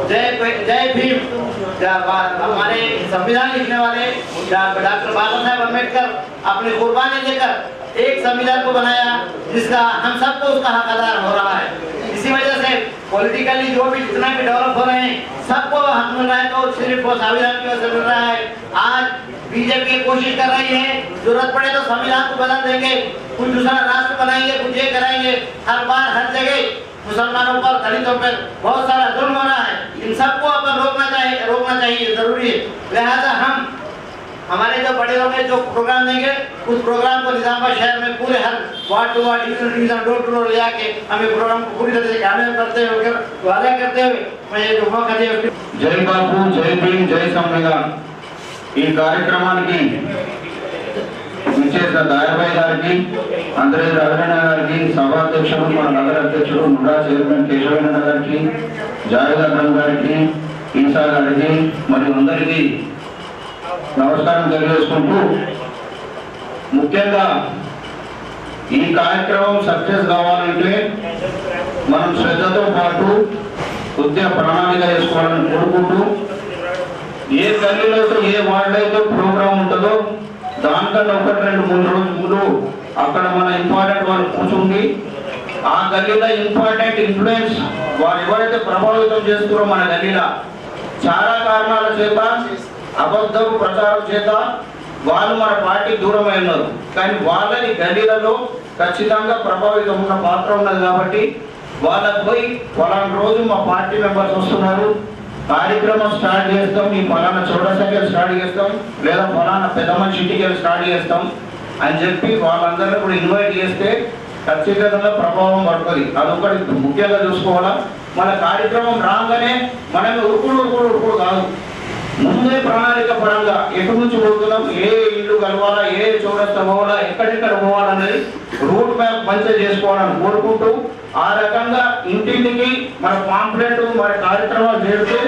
जय भीम, हमारे संविधान लिखने वाले डॉक्टर बाबा साहब अम्बेडकर अपनी कुर्बानी देकर एक संविधान को बनाया जिसका हम सबको उसका हक अदा हो रहा है। इसी वजह से पॉलिटिकली जो भी जितना भी डेवलप हो रहे हैं सबको हक मिल रहा है, तो सिर्फ वो संविधान की वजह से मिल रहा है। आज बीजेपी कोशिश कर रही है जरूरत पड़े तो संविधान को बदल देंगे, कुछ दूसरा राष्ट्र बनाएंगे, कुछ ये कराएंगे। हर बार हर जगह मुसलमानों पर, दलितों पर बहुत सारा जुल्म हो रहा है। इन सबको अपन रोकना चाहिए जरूरी है। लिहाजा हम हमारे जो बड़े लोग हैं जो प्रोग्राम देंगे उस प्रोग्राम को निजामाबाद शहर में पूरे हर ward to ward, division, door to door ले जाके हमें प्रोग्राम को पूरी तरह से कामयाब करते हुए वादा करते हुए मैं ये मौका दिया। जय बापू, जय भीम, जय संविधान। ఈ కార్యక్రమానికి విచ్చేసిన దాయబాయి గారికి, అందరి రవీణ గారికి, సభాధ్యక్షుడు మన నగర అధ్యక్షుడు ముడా చైర్మన్ కేశవేంద్ర గారికి, జావేద్ అక్రమ్ గారికి, ఈసా గారికి మరియు అందరికీ నమస్కారం తెలియజేసుకుంటూ, ముఖ్యంగా ఈ కార్యక్రమం సక్సెస్ కావాలంటే మనం శ్రద్ధతో పాటు కొద్దిగా ప్రణాళిక చేసుకోవాలని కోరుకుంటూ, ఏ గల్లీలో అయితే ఏ వార్డు అయితే ప్రోగ్రాం ఉంటుందో దానికన్నా 1-2-3 రోజుల ముందు అక్కడ మన ఇంపార్టెంట్ వాళ్ళు కూర్చుండి ఆ గల్లీలో ఇంపార్టెంట్ ఇన్ఫ్లుయెన్స్ వారు ఎవరైతే ప్రభావితం చేస్తున్నారో మన గల్లీలో చాలా కారణాల చేత, అబద్ధపు ప్రచారం చేత వాళ్ళు మన పార్టీ దూరమై ఉన్నారు. కానీ వాళ్ళని గల్లీలలో ఖచ్చితంగా ప్రభావితం ఉన్న పాత్ర ఉన్నది కాబట్టి వాళ్ళకు పోయి ఫలానా రోజు మా పార్టీ మెంబర్స్ వస్తున్నారు, కార్యక్రమం స్టార్ట్ చేస్తాం, ఈ ఫలానా చౌరస్తాకి స్టార్ట్ చేస్తాం, లేదా ఫలానా పెద్ద మనిషి ఇంటికి స్టార్ట్ చేస్తాం అని చెప్పి వాళ్ళందరినీ కూడా ఇన్వైట్ చేస్తే ఖచ్చితంగా ప్రభావం పడుతుంది. అదొకటి ముఖ్యంగా చూసుకోవాలా. మన కార్యక్రమం రాగానే మనం ఉరుకుడు కాదు, ముందే ప్రణాళిక పరంగా ఎటు నుంచి పోతున్నాం, ఏ ఇల్లు కలవాలా, ఏ చౌరస్తా పోవాలా, ఎక్కడెక్కడ పోవాలన్నది రూట్ మ్యాప్ మంచిగా చేసుకోవాలని కోరుకుంటూ, ఆ రకంగా ఇంటింటికి మన పాంప్లెట్ మన కార్యక్రమాలు చేస్తే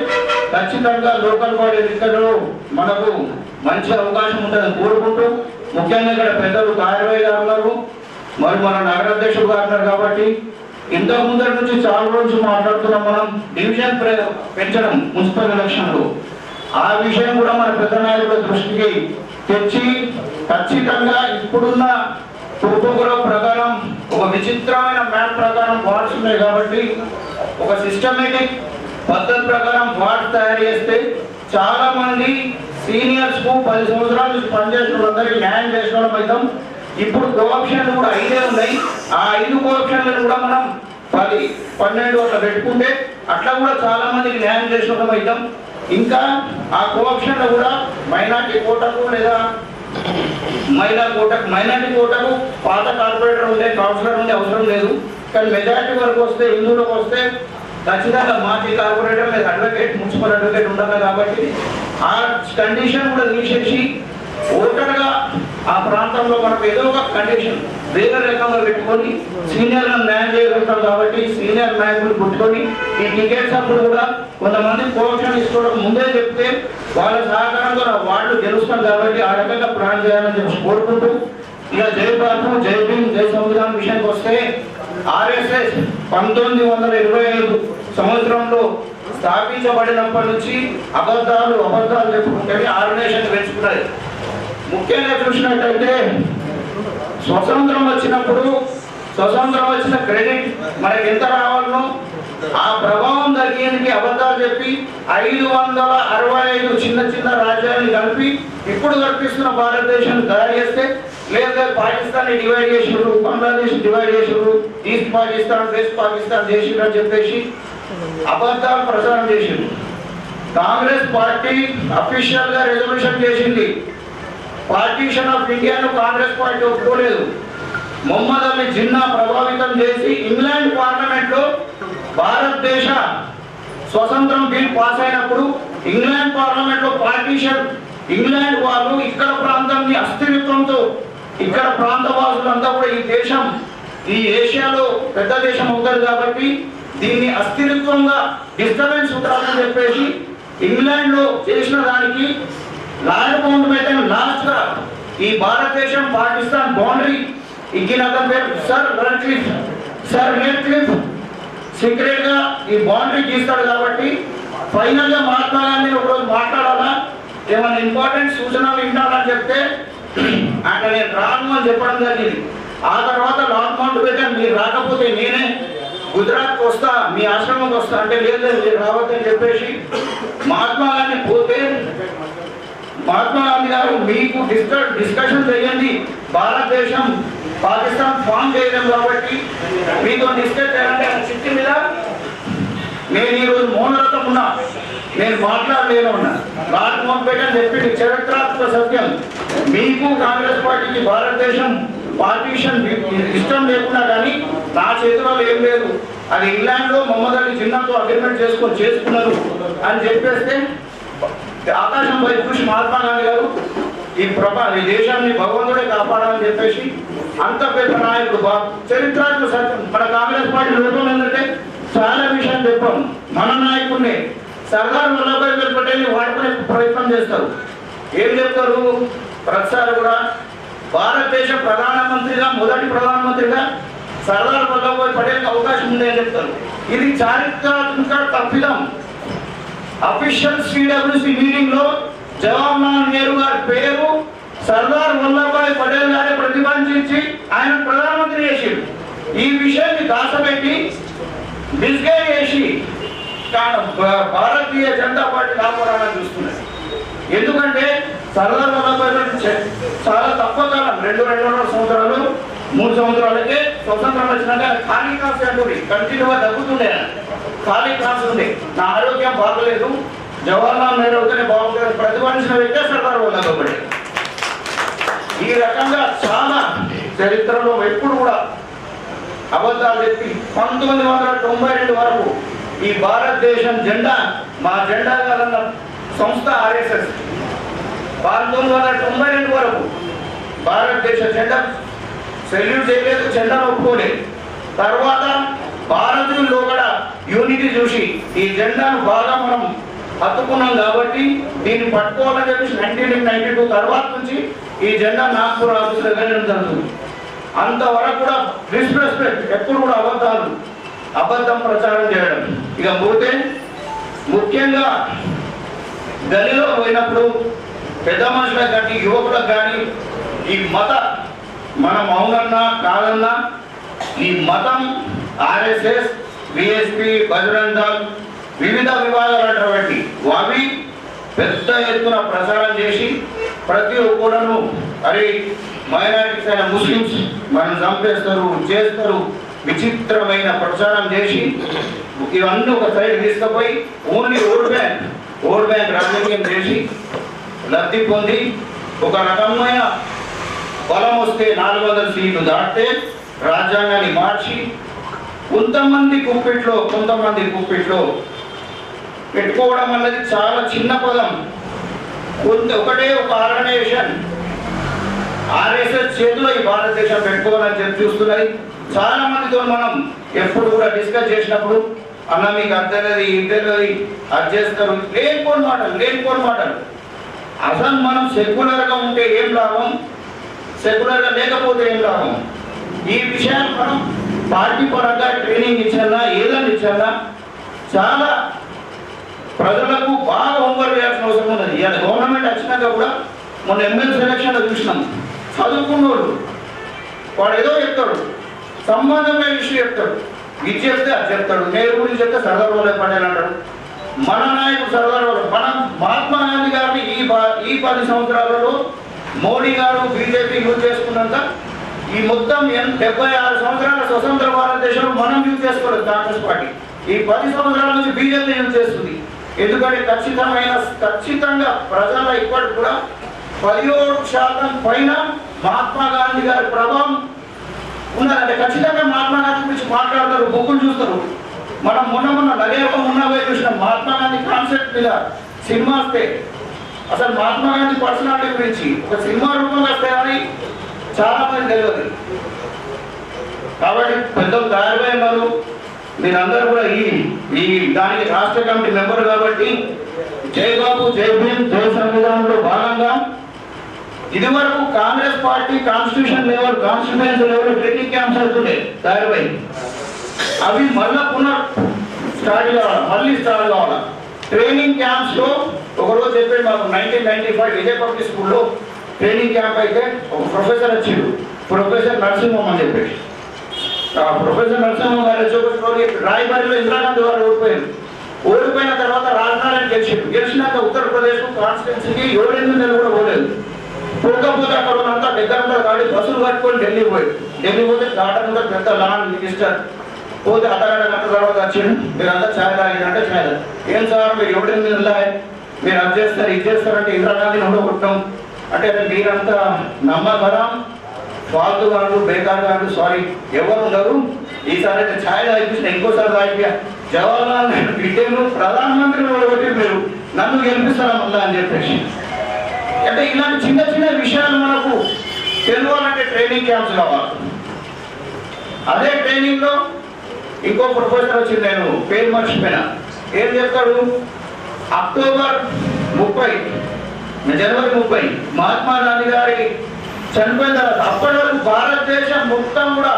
ఖచ్చితంగా లోకల్ బాడీ ఎన్నికల్లో మనకు మంచి అవకాశం ఉంటుందని కోరుకుంటూ, ముఖ్యంగా ఇక్కడ పెద్దలు కార్యవాహి గారు ఉన్నారు, మరి మన నగరాధ్యక్షుడు గారు ఉన్నారు కాబట్టి ఇంతకు ముందరి నుంచి చాలా రోజులు మాట్లాడుతున్నాం మనం డివిజన్ పెంచడం మున్సిపల్ ఎలక్షన్లో. ఆ విషయం కూడా మన పెద్ద నాయకుల దృష్టికి తెచ్చి ఖచ్చితంగా ఇప్పుడున్న ప్రోటోకాల్ ప్రకారం ఒక విచిత్రమైన మ్యాప్ ప్రకారం వార్డ్స్ ఉన్నాయి కాబట్టి ఒక సిస్టమేటిక్ పద్ధతి ప్రకారం వార్డ్స్ తయారు చేస్తే చాలా మంది సీనియర్స్ కు 10 సంవత్సరాల నుంచి పనిచేసిన వాళ్ళందరికీ న్యాయం చేసిన వాళ్ళం అవుతాం. ఇప్పుడు కోఆప్షన్లు కూడా 5 ఉన్నాయి. ఆ 5 కోఆప్షన్లను కూడా మనం 10-12 అట్లా పెట్టుకుంటే అట్లా కూడా చాలా మందికి న్యాయం చేసిన వాళ్ళం అవుతాం. ఇంకా ఆ కోఆప్షన్లో కూడా మైనార్టీ కోటకు లేదా మైనార్టీ కోటకు పాత కార్పొరేటర్ ఉండే, కౌన్సిలర్ ఉండే అవసరం లేదు. కానీ మెజారిటీ వరకు వస్తే, హిందువులకు వస్తే ఖచ్చితంగా మాజీ కార్పొరేటర్ లేదా అడ్వకేట్ మున్సిపల్ అడ్వకేట్ ఉండాలి కాబట్టి ఆ కండిషన్ కూడా తీసేసి ఓటర్గా ఆ ప్రాంతంలో మనకు ఏదో ఒక కండిషన్ వేరే రకంగా పెట్టుకొని సీనియర్లను న్యాయం చేయగలుగుతాం కాబట్టి సీనియర్ నాయకులు పుట్టుకొని ఈ టికెట్స్ అప్పుడు కూడా కొంతమంది కోఆప్షన్ ఇసుకోవడం ముందే చెప్తే వాళ్ళ సహకారంతో వాళ్ళు గెలుస్తాం కాబట్టి ఆ రకంగా ప్లాన్ చేయాలని చెప్పి కోరుకుంటూ ఇక జై బాపు జై భీమ్ జై సంవిధానం విషయానికి వస్తే ఆర్ఎస్ఎస్ 1925 సంవత్సరంలో స్థాపించబడినప్పటి నుంచి అబద్ధాలు చెప్పుకుంటే ఆర్గనైజేషన్ పెంచుకున్నది. ముఖ్యంగా చూసినట్టయితే స్వతంత్రం వచ్చిన క్రెడిట్ మనకి ఎంత రావాలనో ఆ ప్రభావం తగ్గేందుకు అబద్ధాలు చెప్పి 565 చిన్న చిన్న రాజ్యాలను కలిపి ఇప్పుడు కల్పిస్తున్న భారతదేశాన్ని తయారు చేస్తే లేదా పాకిస్తాన్ డివైడ్ చేసినారు, బంగ్లాదేశ్ డివైడ్ చేసినారు, ఈస్ట్ పాకిస్తాన్ వెస్ట్ పాకిస్తాన్ చేసినారు అని చెప్పేసి అబద్ధాలు ప్రచారం చేసింది. కాంగ్రెస్ పార్టీ అఫీషియల్ గా రెజల్యూషన్ చేసింది. పార్టీషన్ ఆఫ్ ఇండియాను కాంగ్రెస్ పార్టీ ఒప్పుకోలేదు. మొహమ్మద్ అలీ జిన్నా ప్రభావితం చేసి ఇంగ్లాండ్ పార్లమెంట్ లో భారతదేశ స్వతంత్రం బిల్ పాస్ అయినప్పుడు ఇంగ్లాండ్ పార్లమెంట్ లో పార్టీషన్ ఇంగ్లాండ్ వాళ్ళు ఇక్కడ ప్రాంతాన్ని అస్థిరత్వంతో ఇక్కడ ప్రాంత వాసులంతా కూడా ఈ దేశం ఈ ఏషియాలో పెద్ద దేశం అవుతారు కాబట్టి దీన్ని అస్థిరత్వంగా డిస్టర్బెన్స్ ఉండాలని చెప్పేసి ఇంగ్లాండ్ లో చేసిన దానికి లార్డ్ మౌంట్ బేటన్ లాస్ట్ గా ఈ భారతదేశం పాకిస్తాన్ బౌండరీ ఇచ్చిన అతని పేరు సర్ రెడ్క్లిఫ్ సీక్రెట్ గా ఈ బౌండరీ గీస్తాడు కాబట్టి ఫైనల్ గా మహాత్మా గాంధీ ఒకరోజు మాట్లాడాలా ఏమైనా ఇంపార్టెంట్ సూచనలు వింటానని చెప్తే అంటే నేను రాను అని చెప్పడం జరిగింది. ఆ తర్వాత లార్డ్ మౌంట్ బేటన్ మీరు రాకపోతే నేనే గుజరాత్కి వస్తా, మీ ఆశ్రమంకి వస్తా అంటే లేదు మీరు రావద్దని చెప్పేసి మహాత్మా గాంధీ పోతే మహాత్మా గాంధీ గారు మీకు డిస్కషన్ చేయండి, భారతదేశం పాకిస్తాన్ ఫామ్ చేయడం కాబట్టి మీతో డిస్కస్ చేయాలంటే చిట్టి మీద నేను ఈరోజు మౌనరథం ఉన్నా, నేను మాట్లాడలేను ఉన్నా. లార్డ్ మౌంట్ బేటన్ చెప్పింది చరిత్రాత్మక సత్యం, మీకు కాంగ్రెస్ పార్టీకి భారతదేశం పార్టీషన్ ఇష్టం లేకుండా కానీ నా చేతిలో ఏం లేదు, అది ఇంగ్లాండ్ లో మొహమ్మద్ అలీ జిన్నాతో అగ్రిమెంట్ చేసుకున్నారు అని చెప్పేస్తే ఆకాశం వైపు చూసి మహాత్మా గాంధీ గారు ఈ దేశాన్ని భగవంతుడే కాపాడాలని చెప్పేసి అంత పెద్ద నాయకుడు చరిత్రాత్మక సత్యం. మన కాంగ్రెస్ పార్టీ లోపం ఏంటంటే చాలా విషయాలు చెప్పాం. మన నాయకుడిని సర్దార్ వల్లభాయ్ పటేల్ వాడుకునే ప్రయత్నం చేస్తారు. ఏం చెప్తారు ప్రతిసారి కూడా భారతదేశ ప్రధానమంత్రిగా మొదటి ప్రధానమంత్రిగా సర్దార్ వల్లభాయ్ పటేల్కి అవకాశం ఉంది అని చెప్తారు. ఇది చారిత్రాత్మక తప్పిదం. అఫీషియల్ సిడబ్ల్యూసి మీటింగ్ లో జవహర్లాల్ నెహ్రూ గారి పేరు సర్దార్ వల్లభాయ్ పటేల్ గారి ప్రతిపాదించి ఆయన ప్రధానమంత్రి చేసిండు. ఈ విషయాన్ని దాచబెట్టి మిస్గైడ్ చేసి భారతీయ జనతా పార్టీ కాపాడాలని చూస్తున్నారు. ఎందుకంటే సర్దార్ వల్లభాయ్ పటేల్ చాలా తక్కువ కాలం 2-2.5 సంవత్సరాలు 3 సంవత్సరాలకే స్వతంత్రం వచ్చినాక ఖాళీ కాల్సి అంటుంది, కంటిన్యూగా తగ్గుతుండే ఖాళీ కాల్సి ఉంది. నా ఆరోగ్యం బాగలేదు, జవహర్లాల్ నెహ్రూ అవుతూనే బాగుంటుంది ప్రతిపాదించిన వ్యక్తే సర్దార్ వల్లభాయ్ పటేల్. ఈ రకంగా చాలా చరిత్రలో ఎప్పుడు కూడా అబద్ధాలు చెప్పి 1992 వరకు ఈ భారతదేశం జెండా మా జెండా కాదన్న సంస్థ ఆర్ఎస్ఎస్ 1992 వరకు భారతదేశ జెండా సెల్యూట్ చేయలేదు, జెండాను ఒప్పుకోలేదు. తర్వాత భారతీయుల్లో కూడా యూనిటీ చూసి ఈ జెండాను బాగా మనం హత్తుకున్నాం కాబట్టి దీన్ని పట్టుకోవాలని చెప్పేసి 1992 తర్వాత నుంచి ఈ జెండా నాగ్పూర్ ఆఫీసులో వెళ్ళడం జరుగుతుంది. అంతవరకు కూడా డిస్రెస్పెక్ట్ ఎప్పుడు కూడా అబద్ధం ప్రచారం చేయడం. ఇక పోతే ముఖ్యంగా గదిలో పోయినప్పుడు పెద్ద మనుషులకు కానీ యువకులకు కానీ ఈ మనం అవునన్నా కాదన్నా ఈ మతం ఆర్ఎస్ఎస్ బిఎస్పి బజరంగ్ దళ్ వివిధ విభాగాలు అటువంటి అవి పెద్ద ఎత్తున ప్రచారం చేసి ప్రతి ఒక్కడను అరే మైనారిటీస్ అయిన ముస్లిమ్స్ మనం చంపేస్తారు చేస్తారు విచిత్రమైన ప్రచారం చేసి ఇవన్నీ ఒక సైడ్ తీసుకుపోయి ఓన్లీ ఓట్ బ్యాంక్ రాజకీయం చేసి లబ్ధి పొంది ఒక రకమైన బలం వస్తే 400 సీట్లు దాటితే రాజ్యాంగాన్ని మార్చి కొంతమంది గుప్పిట్లో పెట్టుకోవడం అన్నది చాలా చిన్న పదం. ఒకటే ఒక ఆర్గనైజేషన్ ఆర్ఎస్ఎస్ చేతిలో ఈ భారతదేశం పెట్టుకోవాలని చెప్పి చూస్తున్నాయి. చాలా మందితో మనం ఎప్పుడు కూడా డిస్కస్ చేసినప్పుడు అన్న మీకు అర్థమైనది ఇంటర్నది అది చేస్తారు, లేనిపోని మాటలు. అసలు మనం సెక్యులర్గా ఉంటే ఏం లాభం, సెక్యులర్గా లేకపోతే ఏం లాభం? ఈ విషయాన్ని మనం పార్టీ పరంగా ట్రైనింగ్ ఇచ్చానా ఏదైనా ఇచ్చానా చాలా ప్రజలకు బాగా హోంవర్క్ చేయాల్సిన అవసరం ఉన్నది. ఇలా గవర్నమెంట్ వచ్చినాక కూడా మొన్న ఎమ్మెల్యే సెలక్షన్లో చూసినాం, చదువుకున్నోడు వాడు ఏదో చెప్తాడు, సంబంధమైన విషయం చెప్తాడు, ఇది చెప్తే అది చెప్తాడు. నేను గురించి చెప్తే సర్దార్ వల్లభాయ్ పటేల్ అంటాడు. మన నాయకుడు సర్దార్ వల్లభాయ్, మన మహాత్మా గాంధీ గారిని ఈ 10 సంవత్సరాలలో మోడీ గారు బీజేపీ యూజ్ చేసుకున్నాక ఈ మొత్తం 76 సంవత్సరాల స్వతంత్ర భారతదేశంలో మనం యూజ్ చేసుకోలేదు. కాంగ్రెస్ పార్టీ ఈ 10 సంవత్సరాల నుంచి బీజేపీ యూజ్ చేస్తుంది. ఎందుకంటే ఖచ్చితంగా ప్రజల్లో ఇప్పటికి కూడా 17% పైన మహాత్మా గాంధీ గారి ప్రభావం ఉన్నదంటే ఖచ్చితంగా మహాత్మా గాంధీ గురించి మాట్లాడతారు, బుక్కులు చూస్తారు. మనం మొన్న నగేలో ఉన్నవే చూసినాం మహాత్మా గాంధీ కాన్సెప్ట్ మీద సినిమా వస్తే, అసలు మహాత్మా గాంధీ పర్సనాలిటీ గురించి ఒక సినిమా రూపంలో వస్తే కానీ చాలా మంది తెలియదు. కాబట్టి పెద్దలు తయారైనారు. మీరందరూ కూడా ఈ దానికి రాష్ట్ర కమిటీ మెంబర్ కాబట్టి జై బాబు జై భీమ్ జై సంవిధానంలో భాగంగా ఇదివరకు Congress party constitution level constitution level training camps అవుతుండే తయారై అవి మళ్ళీ స్టార్ట్ కావాలి. ట్రైనింగ్ క్యాంప్స్ లో ఒకరోజు చెప్పాడు మాకు 1995 విజయ పబ్లిక్ స్కూల్లో ట్రైనింగ్ క్యాంప్ అయితే ఒక ప్రొఫెసర్ వచ్చిండు, ప్రొఫెసర్ నరసింహం అని చెప్పేసి. ప్రొఫెసర్ నరసింహం గారు వచ్చి ఒక స్టోరీ, రాయబారిలో ఇందిరాగాంధీ గారు ఓడిపోయిన తర్వాత రాజనారాయణ గెలిచినాక ఉత్తరప్రదేశ్ కాన్స్టిట్యున్సీకి 7-8 నెలలు కూడా పోలేదు. పోకపోతే అక్కడ ఉన్నంతా దగ్గరంతా గాడి బస్సులు కట్టుకొని ఢిల్లీ పోతే దాటంతా పెద్ద లాండ్ మినిస్టర్ పోతే అర్ధగంట గంట తర్వాత వచ్చిండు. మీరంతా ఛాయ్ తాగినంటే ఛాయ్ ఏం సార్ మీరు 7-8 నెలలు మీరు అది చేస్తారు ఇది చేస్తారంటే ఇందిరాగాంధీని ఉండగొట్టాం అంటే మీరంతా నమ్మకరా ఫాల్తు కాదు బేకార్ కాదు, సారీ ఎవరు ఉండరు. ఈసారి అయితే ఛాయ్ తాగిపించిన ఇంకోసారి తాగిపోయా జవహర్లాల్ నెహ్రూ బిడ్డను ప్రధానమంత్రిని ఉండగొట్టి మీరు నన్ను గెలిపిస్తారా మళ్ళా అని చెప్పేసి. అంటే ఇలాంటి చిన్న విషయాలు మనకు తెలియాలంటే ట్రైనింగ్ క్యాంప్స్ కావాలి. అదే ట్రైనింగ్ లో ఇంకో ప్రొఫెసర్ వచ్చింది, నేను పేరు మర్చిపోయినా, ఏం చెప్తాడు, అక్టోబర్ 30 జనవరి 30 మహాత్మా గాంధీ గారి చనిపోయిన తర్వాత అప్పటి వరకు భారతదేశం మొత్తం కూడా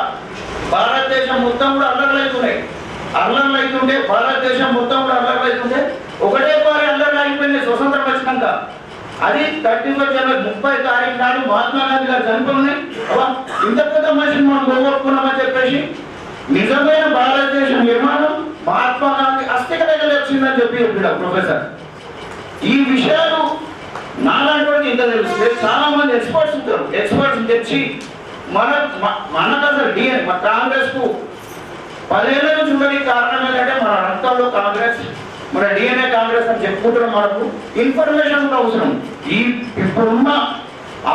అల్లర్లైతుండే భారతదేశం మొత్తం కూడా అల్లర్లైతుండే ఒకటే పారి అల్లర్లు అయిపోయింది స్వతంత్రం వచ్చినాక. అది 31 జనవరి 30 తారీఖు నాడు మహాత్మా గాంధీ గారు చనిపోయినాయి. ఇంత పెద్ద మనిషిని మనం పోగొట్టుకున్నామని చెప్పేసి నిజమైన భారతదేశ నిర్మాణం మహాత్మా గాంధీ అస్థిక దగ్గర వచ్చిందని చెప్పాడు ప్రొఫెసర్. ఈ విషయాలు నాలాంటి వాడికి ఇంత తెలుస్తుంది. చాలా మంది ఎక్స్పర్ట్స్ తెచ్చి మనకు అసలు మన కాంగ్రెస్ కు 10 ఏళ్ళ నుంచి ఉండడానికి కారణం ఏంటంటే మన రక్తంలో కాంగ్రెస్, మన డిఎన్ఏ కాంగ్రెస్ అని చెప్పుకుంటున్నాం. మనకు ఇన్ఫర్మేషన్ కూడా అవసరం. ఇప్పుడున్న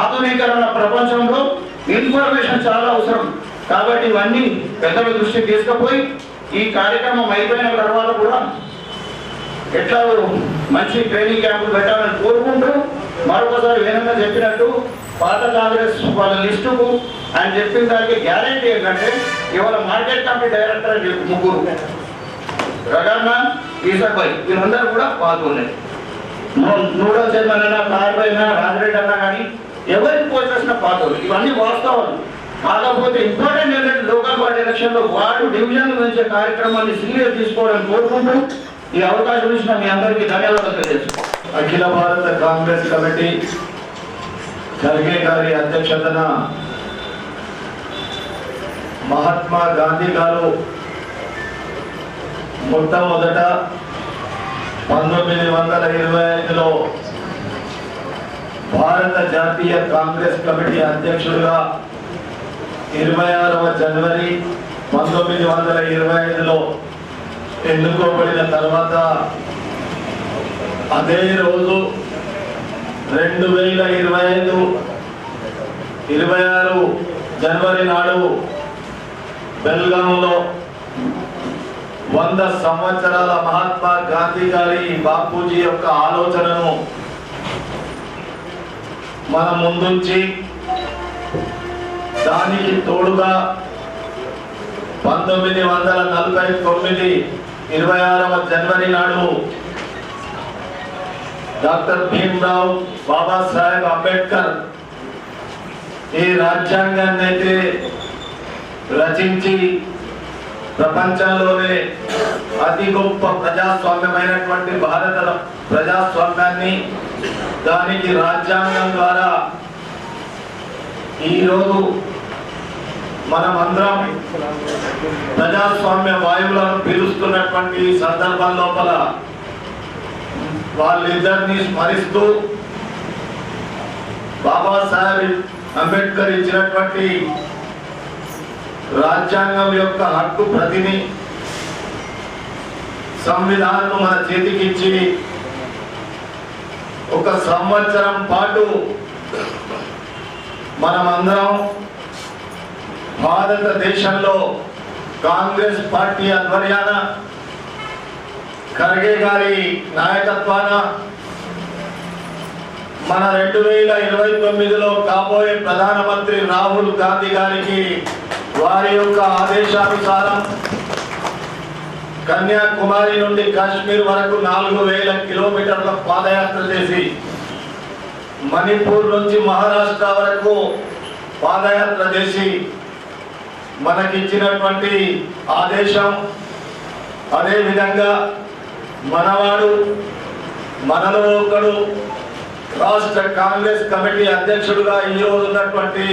ఆధునీకరణ ప్రపంచంలో ఇన్ఫర్మేషన్ చాలా అవసరం. కాబట్టి ఇవన్నీ పెద్దల దృష్టికి తీసుకుపోయి ఈ కార్యక్రమం అయిపోయిన తర్వాత కూడా ఎట్లా మంచి ట్రైనింగ్ క్యాంపులు పెట్టాలని కోరుకుంటూ మరొకసారి వేనంగా చెప్పినట్టు పాత కాంగ్రెస్ వాళ్ళ లిస్టుకు ఆయన చెప్పిన దానికి గ్యారెంటీ ఏంటంటే ఇవాళ మార్కెట్ కమిటీ డైరెక్టర్ అని చెప్పి 3 రగన్న ఈసాబాయ్ వీళ్ళందరూ కూడా పాల్గొన్నారు. 3వ చైర్మన్ అయినా కార్బాయ్ అయినా రాజరెడ్డి అన్నా కానీ ఎవరికి పోల్చేసిన పాల్గొన్నారు. ఇవన్నీ వాస్తవాలు. కాకపోతే ఇంపార్టెంట్ ఏంటంటే లోకల్ బాడీ ఎలక్షన్ లో వార్డు డివిజన్ పెంచే కార్యక్రమాన్ని సీరియస్ తీసుకోవడానికి కోరుకుంటూ ఈ అవకాశం ఇచ్చిన మీ అందరికీ ధన్యవాదాలు తెలియజేస్తాం. అఖిల భారత కాంగ్రెస్ కమిటీ ఖర్గే గారి అధ్యక్షతన మహాత్మా గాంధీ గారు మొట్టమొదట 1925లో భారత జాతీయ కాంగ్రెస్ కమిటీ అధ్యక్షుడిగా 26వ జనవరి 1925లో ఎన్నుకోబడిన తర్వాత అదే రోజు 2025 26 జనవరి నాడు బెల్గాంలో 100 సంవత్సరాల మహాత్మా గాంధీ గారి బాపూజీ యొక్క ఆలోచనను మన ముందుంచి దానికి తోడుగా 1949 26వ జనవరి నాడు డాక్టర్ భీమ్రావ్ బాబాసాహెబ్ అంబేద్కర్ ఈ రాజ్యాంగాన్ని అయితే రచించి ప్రపంచంలోనే అతి గొప్ప ప్రజాస్వామ్యమైనటువంటి భారత ప్రజాస్వామ్యాన్ని దానికి రాజ్యాంగం ద్వారా ఈరోజు మనమందరం ప్రజాస్వామ్య వాయువులను పీలుస్తున్నటువంటి సందర్భం లోపల వాళ్ళిద్దరిని స్మరిస్తూ బాబాసాహెబ్ అంబేద్కర్ ఇచ్చినటువంటి రాజ్యాంగం యొక్క హక్కు ప్రతిని సంవిధానం మన చేతికిచ్చి 1 సంవత్సరం పాటు మనమందరం భారతదేశంలో కాంగ్రెస్ పార్టీ ఆధ్వర్యాన ఖర్గే గారి నాయకత్వాన మన 2029లో కాబోయే ప్రధానమంత్రి రాహుల్ గాంధీ గారికి వారి యొక్క ఆదేశానుసారం కన్యాకుమారి నుండి కాశ్మీర్ వరకు 4000 కిలోమీటర్ల పాదయాత్ర చేసి మణిపూర్ నుంచి మహారాష్ట్ర వరకు పాదయాత్ర చేసి మనకిచ్చినటువంటి ఆదేశం, అదేవిధంగా మనవాడు మనలో ఒకడు రాష్ట్ర కాంగ్రెస్ కమిటీ అధ్యక్షుడుగా ఈరోజు ఉన్నటువంటి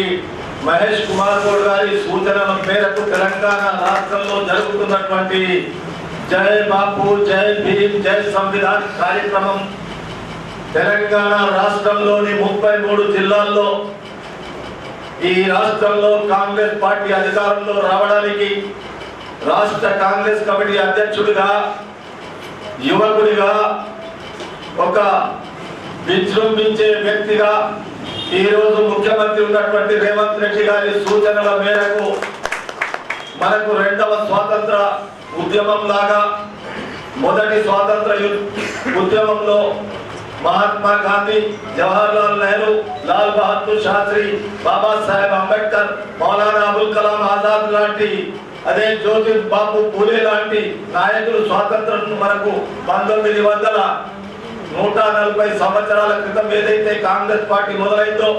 మహేష్ కుమార్ గౌడ్ గారి సూచనల మేరకు తెలంగాణ రాష్ట్రంలో జరుగుతున్నటువంటి జై బాపు జై భీమ్ జై సంవిధాన్ కార్యక్రమం తెలంగాణ రాష్ట్రంలోని 33 జిల్లాల్లో ఈ రాష్ట్రంలో కాంగ్రెస్ పార్టీ అధికారంలో రావడానికి రాష్ట్ర కాంగ్రెస్ కమిటీ అధ్యక్షుడిగా యువకుడిగా ఒక విజృంభించే వ్యక్తిగా ఈరోజు ముఖ్యమంత్రి ఉన్నటువంటి రేవంత్ రెడ్డి గారి సూచనల మేరకు మనకు 2వ స్వాతంత్ర ఉద్యమం లాగా మొదటి స్వాతంత్ర ఉద్యమంలో మహాత్మా గాంధీ, జవహర్లాల్ నెహ్రూ, లాల్ బహదూర్ శాస్త్రి, బాబాసాహెబ్ అంబేద్కర్, మౌలానా అబుల్ కలాం ఆజాద్ లాంటి, అదే జ్యోతి బాపు పూలే లాంటి నాయకులు స్వాతంత్రం మనకు 1940 సంవత్సరాల క్రితం ఏదైతే కాంగ్రెస్ పార్టీ మొదలైందో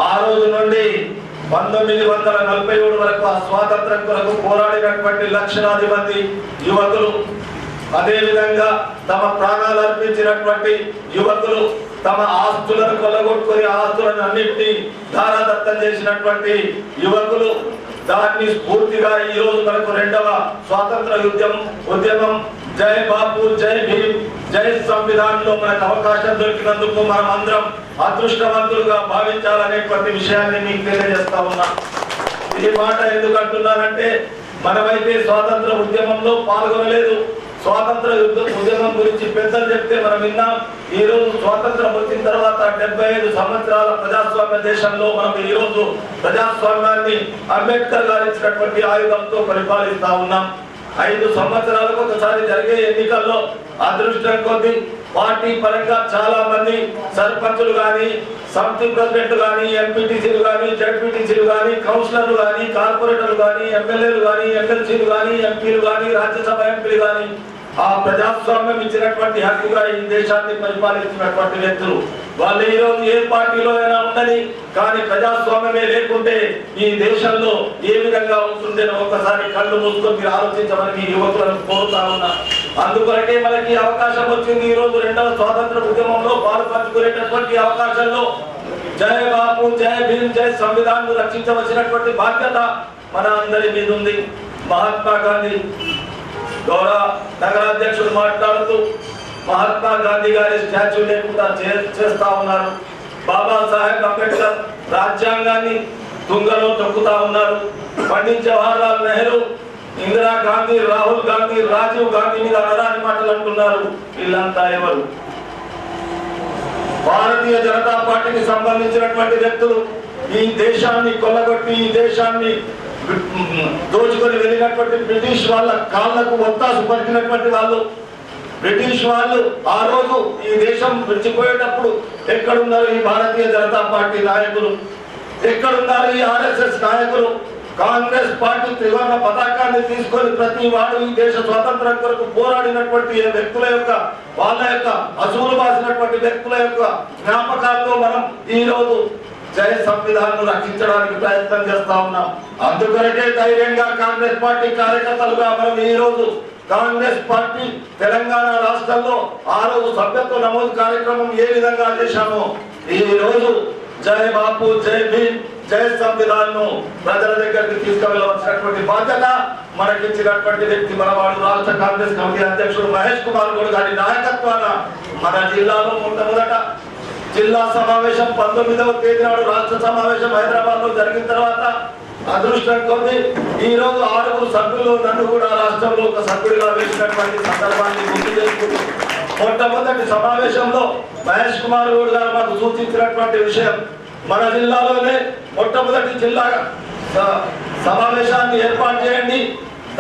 ఆ రోజు నుండి 1947 వరకు ఆ స్వాతంత్రం కొరకు పోరాడినటువంటి లక్షలాది మంది యువకులు, అదేవిధంగా తమ ప్రాణాలు అర్పించినటువంటి యువకులు, తమ ఆస్తులను కొల్లగొట్టుకుని ఆస్తులను అన్నింటినీ ధారాదత్తం చేసినటువంటి యువకులు, దాన్ని స్ఫూర్తిగా ఈ రోజు మనకు 2వ స్వాతంత్ర ఉద్యమం జై బాపు జై భీమ్ జై సంవిధానంలో మనకు అవకాశం దొరికినందుకు మనం అందరం అదృష్టవంతులుగా భావించాలనేటువంటి విషయాన్ని మీకు తెలియజేస్తా ఉన్నా. ఈ మాట ఎందుకు అంటున్నానంటే మనమైతే స్వాతంత్ర ఉద్యమంలో పాల్గొనలేదు. స్వాతంత్ర ఉద్యమం గురించి పెద్దలు చెప్తే మనం విన్నాం. ఈ రోజు స్వాతంత్రం వచ్చిన తర్వాత 75 సంవత్సరాల ప్రజాస్వామ్య దేశంలో మనం ఈ రోజు ప్రజాస్వామ్యాన్ని అంబేద్కర్ గారు ఇచ్చినటువంటి ఆయుధంతో పరిపాలిస్తా ఉన్నాం. 5 సంవత్సరాలకు ఒకసారి జరిగే ఎన్నికల్లో అదృష్టం కొద్ది పార్టీ పరంగా చాలా మంది సర్పంచులు గాని, సమితి ప్రెసిడెంట్ గాని, ఎంపీటీసీలు గాని, జడ్పీటీసీలు గాని, కౌన్సిలర్లు గాని, కార్పొరేటర్లు గాని, ఎమ్మెల్యేలు గాని, ఎమ్మెల్సీలు గాని, ఎంపీలు గాని, రాజ్యసభ ఎంపీలు గాని ఆ ప్రజాస్వామ్యం ఇచ్చినటువంటి హక్కుగా ఈ దేశాన్ని పరిపాలిస్తున్నటువంటి వ్యక్తులు వాళ్ళు ఈ రోజు ఏ పార్టీలో అయినా ఉండని, కానీ ప్రజాస్వామ్యమే లేకుంటే ఈ దేశంలో ఏ విధంగా ఉంటుందేనో ఒకసారి కళ్ళు మూసుకొని మీరు ఆలోచించమని యువకులను కోరుతా ఉన్నా. అందుకొరకే మనకి అవకాశం వచ్చింది. ఈ రోజు 2వ స్వాతంత్ర ఉద్యమంలో పాల్పంచుకునేటటువంటి అవకాశంలో జై బాపు జై భీమ్ జై సంవిధానం రక్షించవలసినటువంటి బాధ్యత మన అందరి మీద ఉంది. మహాత్మా గాంధీ గౌరవ నగరాధ్యక్షుడు మాట్లాడుతూ మహాత్మా గాంధీ గారి స్టాచ్యూ లేకుండా చేస్తా ఉన్నారు. బాబాసాహెబ్ అంబేద్కర్ రాజ్యాంగాన్ని తుంగలో తొక్కుతా ఉన్నారు. పండిత్ జవహర్లాల్ నెహ్రూ, ఇందిరా గాంధీ, రాహుల్ గాంధీ, రాజీవ్ గాంధీ మీద అనరాని మాటలు అంటున్నారు. వీళ్ళంతా ఎవరు? భారతీయ జనతా పార్టీకి సంబంధించినటువంటి వ్యక్తులు ఈ దేశాన్ని కొల్లగొట్టి ఈ దేశాన్ని దోచుకొని వెళ్ళినటువంటి బ్రిటిష్ వాళ్ళ కాళ్ళకు ఒత్తాసు పలికినటువంటి వాళ్ళు. బ్రిటిష్ వాళ్ళు ఆ రోజు ఈ దేశం విడిచిపోయేటప్పుడు ఎక్కడున్నారు ఈ భారతీయ జనతా పార్టీ నాయకులు, ఎక్కడున్నారు ఈ ఆర్ఎస్ఎస్ నాయకులు? కాంగ్రెస్ పార్టీ త్రివర్ణ పతాకాన్ని తీసుకొని ప్రతి వాడు ఈ దేశ స్వాతంత్రం కొరకు పోరాడినటువంటి వ్యక్తుల యొక్క వాళ్ళ యొక్క అసూలు బాసినటువంటి వ్యక్తుల యొక్క జ్ఞాపకాల్లో మనం ఈ రోజు జయ సంవిధానం రక్షించడానికి ప్రయత్నం చేస్తా ఉన్నాం. అందుకొరకే ధైర్యంగా కాంగ్రెస్ పార్టీ కార్యకర్తలుగా మనం ఈ రోజు కాంగ్రెస్ పార్టీ తెలంగాణ రాష్ట్రంలో ఆ రోజు సభ్యత్వ నమోదు కార్యక్రమం ఏ విధంగా చేశామో ఈ రోజు జై బాపు జై భీమ్ జై సంవిధానం ప్రజల దగ్గరికి తీసుకువెళ్ళవలసినటువంటి బాధ్యత మనకిచ్చినటువంటి వ్యక్తి మనవాడు రాష్ట్ర కాంగ్రెస్ కమిటీ అధ్యక్షుడు మహేష్ కుమార్ గౌడ్ గారి నాయకత్వాన మన జిల్లాలో మొట్టమొదట జిల్లా సమావేశం 19వ తేదీ నాడు రాష్ట్ర సమావేశం హైదరాబాద్ లో జరిగిన తర్వాత అదృష్టం కొద్ది ఈ రోజు 6 సభ్యులు నన్ను కూడా రాష్ట్రంలో ఒక సభ్యుడిగా వేసినటువంటి సందర్భాన్ని గుర్తు చేసుకుంటూ మొట్టమొదటి సమావేశంలో మహేష్ కుమార్ గౌడ్ గారు మాకు సూచించినటువంటి విషయం మన జిల్లాలోనే మొట్టమొదటి జిల్లా సమావేశాన్ని ఏర్పాటు చేయండి,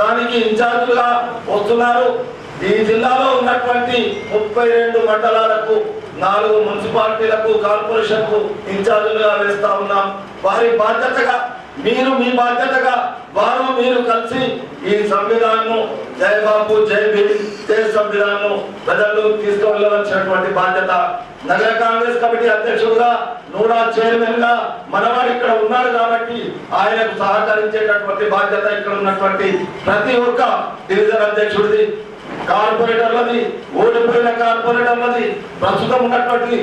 దానికి ఇన్ఛార్జులుగా వస్తున్నారు. ఈ జిల్లాలో ఉన్నటువంటి 32 మండలాలకు 4 మున్సిపాలిటీలకు కార్పొరేషన్కు ఇన్ఛార్జులుగా వేస్తా ఉన్నాం. వారి బాధ్యతగా మీరు మీ బాధ్యతగా వారు మీరు కలిసి ఈ సంవిధానం జై బాపు జై భీమ్ జై సంవిధానం ప్రజలు తీసుకువెళ్ళవలసినటువంటి బాధ్యత నగర కాంగ్రెస్ కమిటీ అధ్యక్షుడుగా నూడా చైర్మన్ గా మనవాడు ఇక్కడ ఉన్నాడు కాబట్టి ఆయనకు సహకరించేటటువంటి బాధ్యత ఇక్కడ ఉన్నటువంటి ప్రతి ఒక్క డివిజన్ అధ్యక్షుడిది, కార్పొరేటర్లది, ఓడిపోయిన కార్పొరేటర్లది, ప్రస్తుతం ఉన్నటువంటి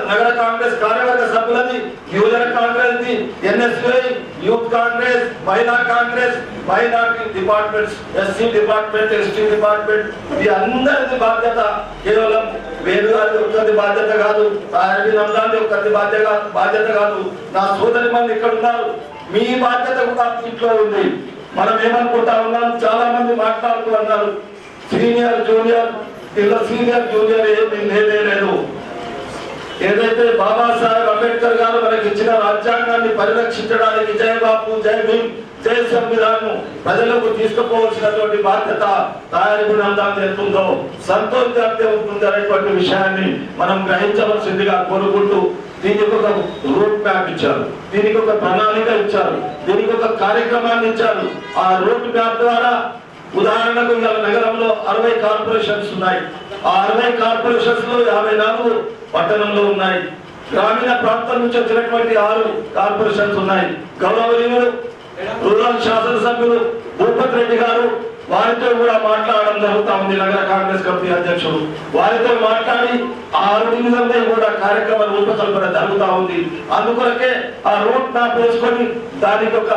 నగర కాంగ్రెస్ కార్యవర్గ సభ్యులది, యువజన కాంగ్రెస్, ఎన్ఎస్యుఐ, యూత్ కాంగ్రెస్, మహిళా Congress, minority departments, SC department, ST department, ఈ అందరిది బాధ్యత కేవలం వేణుగారి ఒక్కరి బాధ్యత కాదు, రంజాన్ ఒక్కరి బాధ్యత కాదు. నా సోదరి మంది ఇక్కడ ఉన్నారు, మీ బాధ్యత కూడా ఇంట్లో ఉంది. మనం ఏమనుకుంటా ఉన్నాం, చాలా మంది మాట్లాడుతూ అన్నారు సీనియర్ జూనియర్, ఇలా సీనియర్ జూనియర్ ఏమీ లేదు. ఏదైతే బాబాసాహెబ్ అంబేద్కర్ గారు మనకి ఇచ్చిన రాజ్యాంగాన్ని పరిరక్షించడానికి జై బాపు జై భీమ్ జై సంవిధానం ప్రజలకు తీసుకుపోవాల్సినటువంటి బాధ్యత తాయారిబినందాన్ని ఎంతుందో సంతోషంగా ఉంటుంది అనేటువంటి విషయాన్ని మనం గ్రహించవలసిందిగా కోరుకుంటూ దీనికి ఒక రూట్ మ్యాప్ ఇచ్చారు, దీనికి ఒక ప్రణాళిక ఇచ్చారు, దీనికి ఒక కార్యక్రమాన్ని ఇచ్చారు. ఆ రూట్ మ్యాప్ ద్వారా ఉదాహరణకు నగరంలో 60 కార్పొరేషన్స్ ఉన్నాయి. ఆ 60 కార్పొరేషన్స్ లో 54 పట్టణంలో ఉన్నాయి. గ్రామీణ ప్రాంతం నుంచి వచ్చినటువంటి 6 కార్పొరేషన్స్ ఉన్నాయి. గౌరవనీయులు రూరల్ శాసనసభ్యులు భూపతి రెడ్డి గారు వారితో కూడా మాట్లాడడం జరుగుతా ఉంది. నగర కాంగ్రెస్ కమిటీ అధ్యక్షుడు వారితో మాట్లాడి 6 డివిజన్లో కూడా కార్యక్రమ రూపకల్పన జరుగుతా ఉంది. అందుకొరకే ఆ రూట్ మ్యాప్ వేసుకొని దానికి ఒక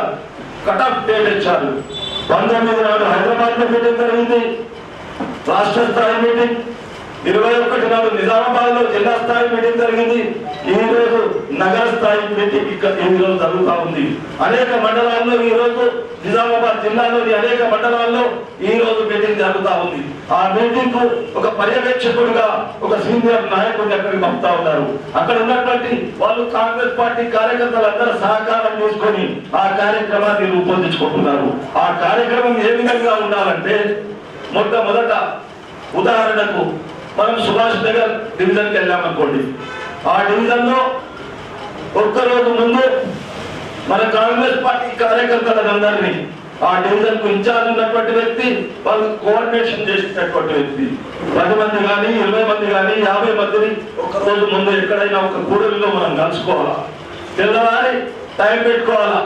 కటాఫ్ డేట్ ఇచ్చారు. 19 నాడు హైదరాబాద్ లో మీటింగ్ జరిగింది, రాష్ట్ర స్థాయి మీటింగ్. 21 నాడు నిజామాబాద్ లో జిల్లా స్థాయి మీటింగ్ జరిగింది. ఈ రోజు నగర స్థాయి మీటింగ్ ఇక్కడ ఈ రోజు జరుగుతా ఉంది. అనేక మండలాల్లో ఈ రోజు నిజామాబాద్ జిల్లాలోని అనేక మండలాల్లో ఈ రోజు మీటింగ్ జరుగుతా ఉంది. ఆ మీటింగ్ కు ఒక పర్యవేక్షకుడిగా ఒక సీనియర్ నాయకుడిని అక్కడికి పంపుతా ఉన్నారు. అక్కడ ఉన్నటువంటి వాళ్ళు కాంగ్రెస్ పార్టీ కార్యకర్తలందరూ సహకారం తీసుకొని ఆ కార్యక్రమాన్ని రూపొందించుకుంటున్నారు. ఆ కార్యక్రమం ఏ విధంగా ఉండాలంటే మొట్టమొదట ఉదాహరణకు మనం సుభాష్ నగర్ డివిజన్కి వెళ్ళామనుకోండి, ఆ డివిజన్ లో ఒక్కరోజు ముందు మన కాంగ్రెస్ పార్టీ కార్యకర్తలందరినీ ఆ డివిజన్ కు ఇన్ఛార్జ్ ఉన్నటువంటి వ్యక్తి వాళ్ళు కోఆర్డినేషన్ చేసినటువంటి వ్యక్తి 10 మంది కానీ 20 మంది కానీ 50 మందిని ఒక్కరోజు ముందు ఎక్కడైనా ఒక కూడలిలో మనం కలుసుకోవాలా, తెల్లవారి టైం పెట్టుకోవాలా.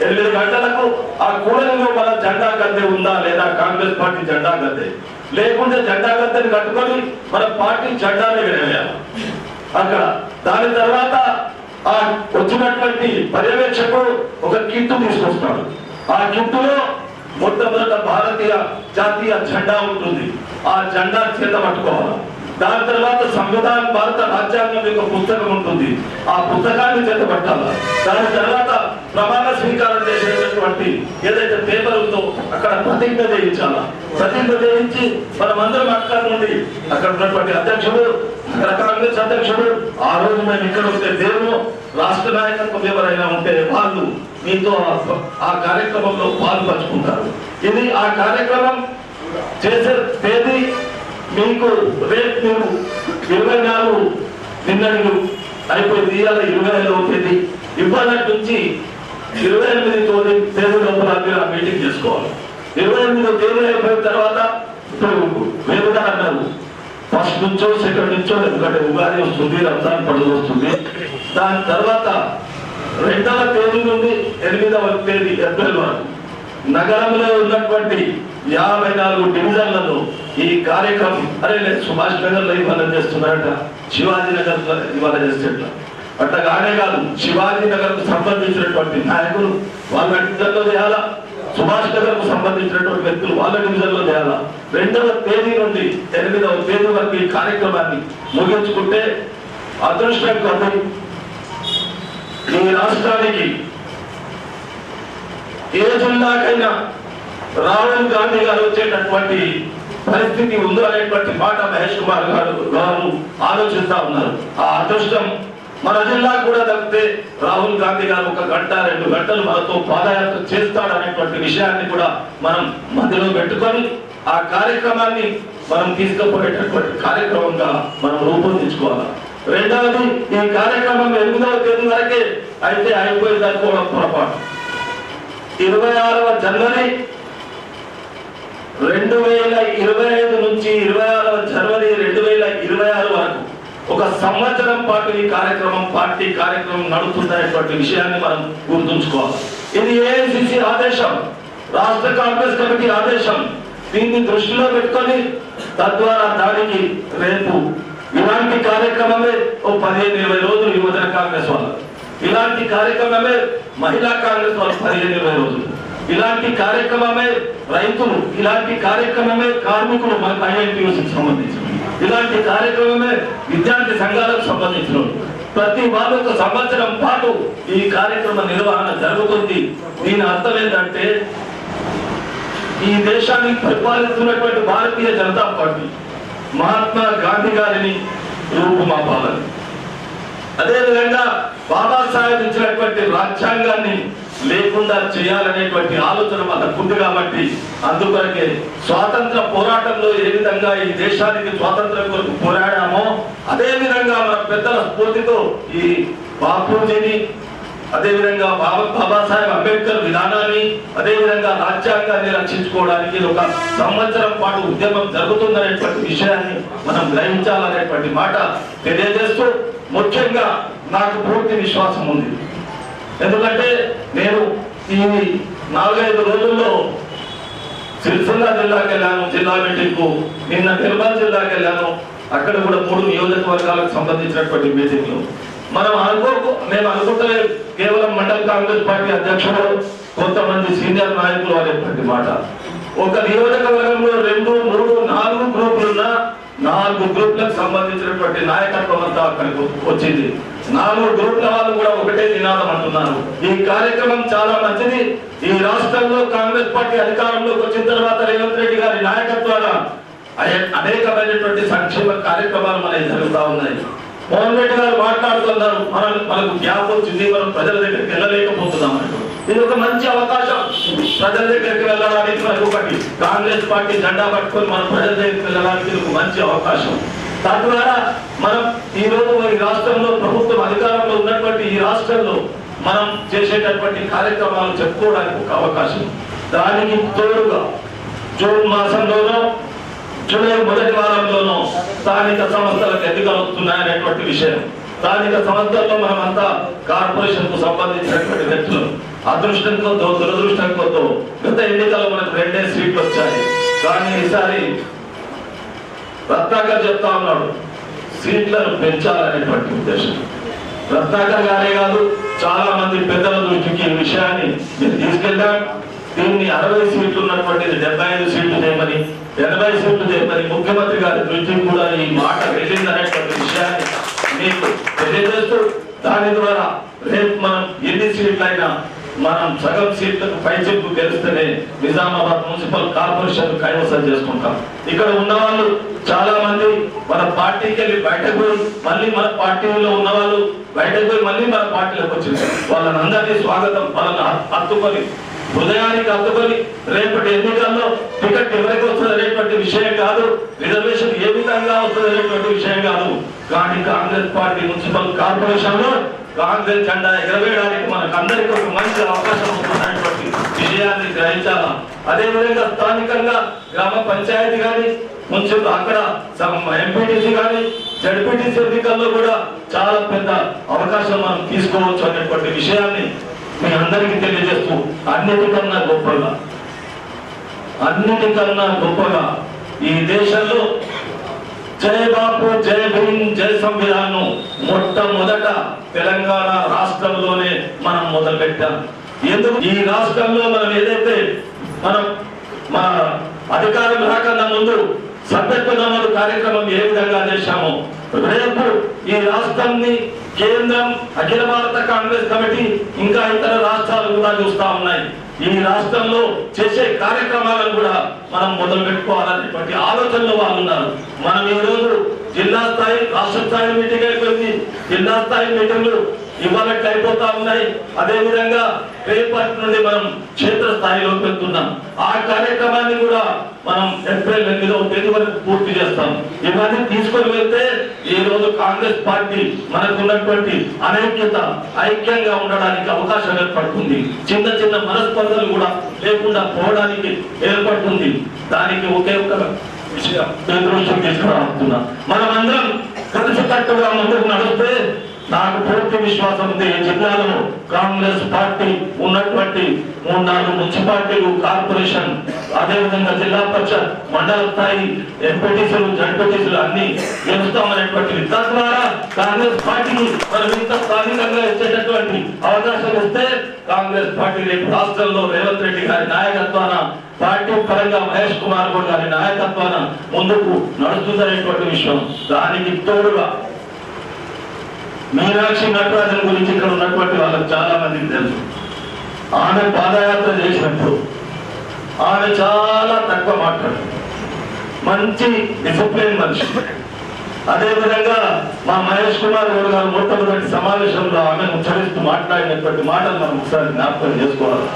8 గంటలకు ఆ కూడలిలో మన జెండా గద్దె ఉందా లేదా, కాంగ్రెస్ పార్టీ జెండా గద్దె లేకుంటే జెండా గద్దెని కట్టుకొని మన పార్టీ జెండాని వేయాలి అక్కడ. దాని తర్వాత ఆ వచ్చినటువంటి పర్యవేక్షకుడు ఒక కిట్టు తీసుకొస్తాడు. ఆ కిట్టులో మొట్టమొదట భారతీయ జాతీయ జెండా ఉంటుంది, ఆ జెండా చేత పట్టుకోవాలి. దాని తర్వాత సంవిధానం భారత రాజ్యాంగం యొక్క పుస్తకం ఉంటుంది, ఆ పుస్తకాన్ని చేత పట్టాలి. దాని తర్వాత ప్రమాణ స్వీకారం చేసేటటువంటి అనేటువంటి ఏదైతే పేపర్ ఉందో అక్కడ ప్రతిజ్ఞ చేయించాలా. ప్రతిజ్ఞ చేయించి మనమందరం అక్కడ నుండి అక్కడ ఉన్నటువంటి అధ్యక్షుడు, అక్కడ కాంగ్రెస్ అధ్యక్షుడు, ఆ రోజు మేము ఇక్కడ ఉంటే దేవుడు, రాష్ట్ర నాయకత్వం ఎవరైనా ఉంటే వాళ్ళు మీతో ఆ కార్యక్రమంలో పాల్పంచుకుంటారు. ఇది ఆ కార్యక్రమం చేసే తేదీ మీకు రేపు మీరు 24 నిన్నడు అయిపోయింది, ఇవాళ 25వ తేదీ. ఇవాళ నుంచి 28 తేదీ లోపల మీరు ఆ మీటింగ్ చేసుకోవాలి. 28వ తేదీ అయిపోయిన తర్వాత ఇప్పుడు వేరుగా అన్నారు ఫస్ట్ నుంచో సెకండ్ నుంచో, ఎందుకంటే ఉగాది వస్తుంది, రంజాన్ పండుగ వస్తుంది. దాని తర్వాత 2వ తేదీ నుండి 8వ తేదీ ఏప్రిల్ వరకు నగరంలో ఉన్నటువంటి 54 డివిజన్లలో ఈ కార్యక్రమం నేను సుభాష్ నగర్ లో ఇవాళ చేస్తున్నారట, శివాజీ నగర్ ఇవాళ చేసేట్లా అట్లా కానే కాదు. శివాజీ నగర్ కు సంబంధించినటువంటి నాయకులు వాళ్ళ డివిజన్లో చేయాలా, సుభాష్ నగర్ కు సంబంధించినటువంటి వ్యక్తులు వాళ్ళ డివిజన్లో చేయాలా. 2వ తేదీ నుండి 8వ తేదీ వరకు ఈ కార్యక్రమాన్ని ముగించుకుంటే అదృష్టం కొద్ది ఈ రాష్ట్రానికి ఏ జిల్లాకైనా రాహుల్ గాంధీ గారు వచ్చేటటువంటి పరిస్థితి ఉందో అనేటువంటి మాట మహేష్ కుమార్ గారు ఆలోచిస్తా ఉన్నారు. ఆ అదృష్టం మన జిల్లాకు కూడా తప్పితే రాహుల్ గాంధీ గారు 1 గంట 2 గంటలు మనతో పాదయాత్ర చేస్తాడనేటువంటి విషయాన్ని కూడా మనం మధ్యలో పెట్టుకొని ఆ కార్యక్రమాన్ని మనం తీసుకుపోయేటటువంటి కార్యక్రమంగా మనం రూపొందించుకోవాలి. రెండవది, ఈ కార్యక్రమం 8వ తేదీ వరకే అయితే అయిపోయింది అనుకోవడం పొరపాటు. 26వ జనవరి 2025 నుంచి 26వ జనవరి 2026 వరకు 1 సంవత్సరం పాటు ఈ కార్యక్రమం పార్టీ కార్యక్రమం నడుస్తుందనేటువంటి విషయాన్ని మనం గుర్తుంచుకోవాలి. ఇది ఏఐసిసి ఆదేశం, రాష్ట్ర కాంగ్రెస్ కమిటీ ఆదేశం. దీన్ని దృష్టిలో పెట్టుకొని తద్వారా దానికి రేపు ఇలాంటి కార్యక్రమమే 15-20 రోజులు యువజన కాంగ్రెస్ వాళ్ళు, ఇలాంటి కార్యక్రమమే మహిళా కాంగ్రెస్ వాళ్ళు 15-20 రోజులు, ఇలాంటి కార్యక్రమమే రైతులు, ఇలాంటి కార్యక్రమమే కార్మికులు మనకు ఐఎన్టీయూసీకి సంబంధించిన, ఇలాంటి కార్యక్రమమే విద్యార్థి సంఘాలకు సంబంధించిన ప్రతి వాళ్ళు 1 సంవత్సరం పాటు ఈ కార్యక్రమ నిర్వహణ జరుగుతుంది. దీని అర్థం ఏంటంటే ఈ దేశాన్ని పరిపాలిస్తున్నటువంటి భారతీయ జనతా పార్టీ మహాత్మా గాంధీ గారిని రూపుమాపాలని, అదేవిధంగా బాబాసాహెబ్ ఇచ్చినటువంటి రాజ్యాంగాన్ని లేకుండా చేయాలనేటువంటి ఆలోచన మనకు ఉంది. కాబట్టి అందుకొరకే స్వాతంత్ర పోరాటంలో ఏ విధంగా ఈ దేశానికి స్వాతంత్రం కొరకు పోరాడామో అదే విధంగా మన పెద్దల స్ఫూర్తితో ఈ బాపూజీని, అదేవిధంగా బాబాసాహెబ్ అంబేద్కర్ విధానాన్ని, అదేవిధంగా రాజ్యాంగాన్ని రక్షించుకోవడానికి 1 సంవత్సరం పాటు ఉద్యమం జరుగుతుందనేటువంటి విషయాన్ని మనం గ్రహించాలనేటువంటి మాట తెలియజేస్తూ, ముఖ్యంగా నాకు పూర్తి విశ్వాసం ఉంది. ఎందుకంటే నేను ఈ 4-5 రోజుల్లో సిరిసిల్ల జిల్లాకి వెళ్ళాను, జిల్లా మీటింగ్ కు, నిన్న నిర్మల్ జిల్లాకి వెళ్ళాను. అక్కడ కూడా 3 నియోజకవర్గాలకు సంబంధించినటువంటి మీటింగ్లు మేము అనుకుంటే కేవలం మండల కాంగ్రెస్ పార్టీ అధ్యక్షుడు, కొంతమంది సీనియర్ నాయకులు అనేటువంటి మాట. 1 నియోజకవర్గంలో 2, 3, 4 గ్రూపులున్నా 4 గ్రూపులకు సంబంధించినటువంటి నాయకత్వం అంతా అక్కడికి వచ్చింది. 4 గ్రూపుల వాళ్ళు కూడా ఒకటే నినాదం అంటున్నారు, ఈ కార్యక్రమం చాలా మంచిది. ఈ రాష్ట్రంలో కాంగ్రెస్ పార్టీ అధికారంలోకి వచ్చిన తర్వాత రేవంత్ రెడ్డి గారి నాయకత్వాన అనేకమైనటువంటి సంక్షేమ కార్యక్రమాలు మనకి జరుగుతూ ఉన్నాయి. మోహన్ రెడ్డి గారు మాట్లాడుతున్నారు, మనకు గ్యాప్ వచ్చింది, మనం ప్రజల దగ్గరికి వెళ్ళలేకపోతున్నాం. ఇది 1 మంచి అవకాశం ప్రజల దగ్గరికి వెళ్ళడానికి. మనకు ఒకటి కాంగ్రెస్ పార్టీ జెండా పట్టుకొని మన ప్రజల దగ్గరికి వెళ్ళడానికి 1 మంచి అవకాశం. తద్వారా మనం ఈ రోజు ఈ రాష్ట్రంలో ప్రభుత్వం అధికారంలో ఉన్నటువంటి ఈ రాష్ట్రంలో మనం చేసేటటువంటి కార్యక్రమాలు చెప్పుకోవడానికి 1 అవకాశం. దానికి తోడుగా జూన్ మాసంలోనో జూలై మొదటి వారంలోనూ స్థానిక సంస్థలకు ఎన్నికలు వస్తున్నాయనేటువంటి విషయం. స్థానిక సంస్థల్లో మనమంతా కార్పొరేషన్ కు సంబంధించినటువంటి వ్యక్తులు అదృష్టం కొద్దో దురదృష్టం కొద్దో గత ఎన్నికల్లో మనకు 2 సీట్లు వచ్చాయి. కానీ ఈసారి రత్నాకర్ చెప్తా ఉన్నాడు, సీట్లను పెంచాలనేటువంటి ఉద్దేశం. రత్నాకర్ గారే కాదు, చాలా మంది పెద్దల దృష్టికి ఈ విషయాన్ని మీరు తీసుకెళ్ళాం. దీన్ని 60 సీట్లు ఉన్నటువంటిది 75 సీట్లు చేయమని, 80 సీట్లు చేయమని ముఖ్యమంత్రి గారి దృష్టికి కూడా ఈ మాట వెళ్ళిందనేటువంటి విషయాన్ని మీకు తెలియజేస్తూ, దాని ద్వారా రేపు మనం ఎన్ని సీట్లైనా మనం సగం సీట్లకు పైచిప్పు గెలిస్తేనే నిజామాబాద్ మున్సిపల్ కార్పొరేషన్ కైవసం చేసుకుంటాం. ఇక్కడ ఉన్న వాళ్ళు చాలా మంది మన పార్టీకి వెళ్ళి బయటకు పోయి మళ్ళీ మన పార్టీలో ఉన్న వాళ్ళు బయటకు పోయి మళ్ళీ మన పార్టీలోకి వచ్చింది. వాళ్ళని అందరినీ స్వాగతం వాళ్ళని హత్తుకొని హృదయానికి హత్తుకొని రేపటి ఎన్నికల్లో టికెట్ ఎవరికి వస్తుంది అనేటువంటి విషయం కాదు, రిజర్వేషన్ ఏ విధంగా వస్తుంది అనేటువంటి విషయం కాదు. కానీ కాంగ్రెస్ పార్టీ మున్సిపల్ కార్పొరేషన్ లో కాంగ్రెస్ జెండా ఎగరవేయడానికి మనకు అందరికీ ఒక మంచి అవకాశం ఉంటున్నటువంటి విషయాన్ని గ్రహించాలా. అదేవిధంగా స్థానికంగా గ్రామ పంచాయతీ కానీ మున్సిపల్ అక్కడ ఎంపీటీసీ కానీ జడ్పీటీసీ ఎన్నికల్లో కూడా చాలా పెద్ద అవకాశం మనం తీసుకోవచ్చు అనేటువంటి విషయాన్ని మీ అందరికీ తెలియజేస్తూ అన్నిటికన్నా గొప్పగా ఈ దేశంలో జై బాపు జై భీమ్ జై సంవిధాన్ మొట్టమొదట తెలంగాణ రాష్ట్రంలోనే మనం మొదలు పెట్టాం. ఎందుకు ఈ రాష్ట్రంలో మనం ఏదైతే మన అధికారం రాకన్నా ముందు సభ్యత్వ నమోదు కార్యక్రమం ఏ విధంగా చేశామో రేపు ఈ రాష్ట్రాన్ని కేంద్రం అఖిల భారత కాంగ్రెస్ కమిటీ ఇంకా ఇతర రాష్ట్రాలు కూడా చూస్తా ఉన్నాయి. ఈ రాష్ట్రంలో చేసే కార్యక్రమాలను కూడా మనం మొదలు పెట్టుకోవాలనేటువంటి ఆలోచనలో వాళ్ళు ఉన్నారు. మనం ఈ రోజు జిల్లా స్థాయి రాష్ట్ర స్థాయి మీటింగ్ అయిపోయింది, జిల్లా స్థాయి మీటింగ్లు ఇవాళకి అయిపోతా ఉన్నాయి. అదే విధంగా రేపటి నుండి మనం క్షేత్ర స్థాయిలోకి వెళ్తున్నాం. ఆ కార్యక్రమాన్ని కూడా మనం ఏప్రిల్ 8వ తేదీ వరకు పూర్తి చేస్తాం. ఇవన్నీ తీసుకొని వెళ్తే ఈ రోజు కాంగ్రెస్ పార్టీ మనకున్నటువంటి అనైక్యత ఐక్యంగా ఉండడానికి అవకాశం ఏర్పడుతుంది. చిన్న చిన్న మనస్పర్ధలు కూడా లేకుండా పోవడానికి ఏర్పడుతుంది. దానికి ఒకే ఒక విషయం దృష్టికి తీసుకురావుతున్నా, మనం అందరం కలిసికట్టుగా ముందుకు నడిస్తే నాకు పూర్తి విశ్వాసం ఉంది. ఈ జిల్లాలో కాంగ్రెస్ పార్టీ ఉన్నటువంటి 3-4 మున్సిపాలిటీలు కార్పొరేషన్ అదేవిధంగా జిల్లా పరిషత్ మండల స్థాయి ఎంపీటీసీలు జడ్పీటీసీలు అన్ని గెలుస్తామనేటువంటి తద్వారా కాంగ్రెస్ పార్టీని మనం ఇంత స్థానికంగా ఇచ్చేటటువంటి అవకాశం ఇస్తే కాంగ్రెస్ పార్టీ రేపు రాష్ట్రంలో రేవంత్ రెడ్డి గారి నాయకత్వాన పార్టీ పరంగా మహేష్ కుమార్ గౌడ్ గారి నాయకత్వాన ముందుకు నడుస్తుందనేటువంటి విషయం. దానికి తోడుగా మీనాక్షి నటరాజన్ గురించి ఇక్కడ ఉన్నటువంటి వాళ్ళకి చాలా మందికి తెలుసు. ఆమె పాదయాత్ర చేసినప్పుడు ఆమె చాలా తక్కువ మాట్లాడుతుంది, మంచి డిసిప్లిన్ మనిషి. అదేవిధంగా మా మహేష్ కుమార్ గౌడ్ గారు మొట్టమొదటి సమావేశంలో ఆమెను ఉచ్చరిస్తూ మాట్లాడినటువంటి మాటలు మనం ఒకసారి జ్ఞాపకం చేసుకోవాలి.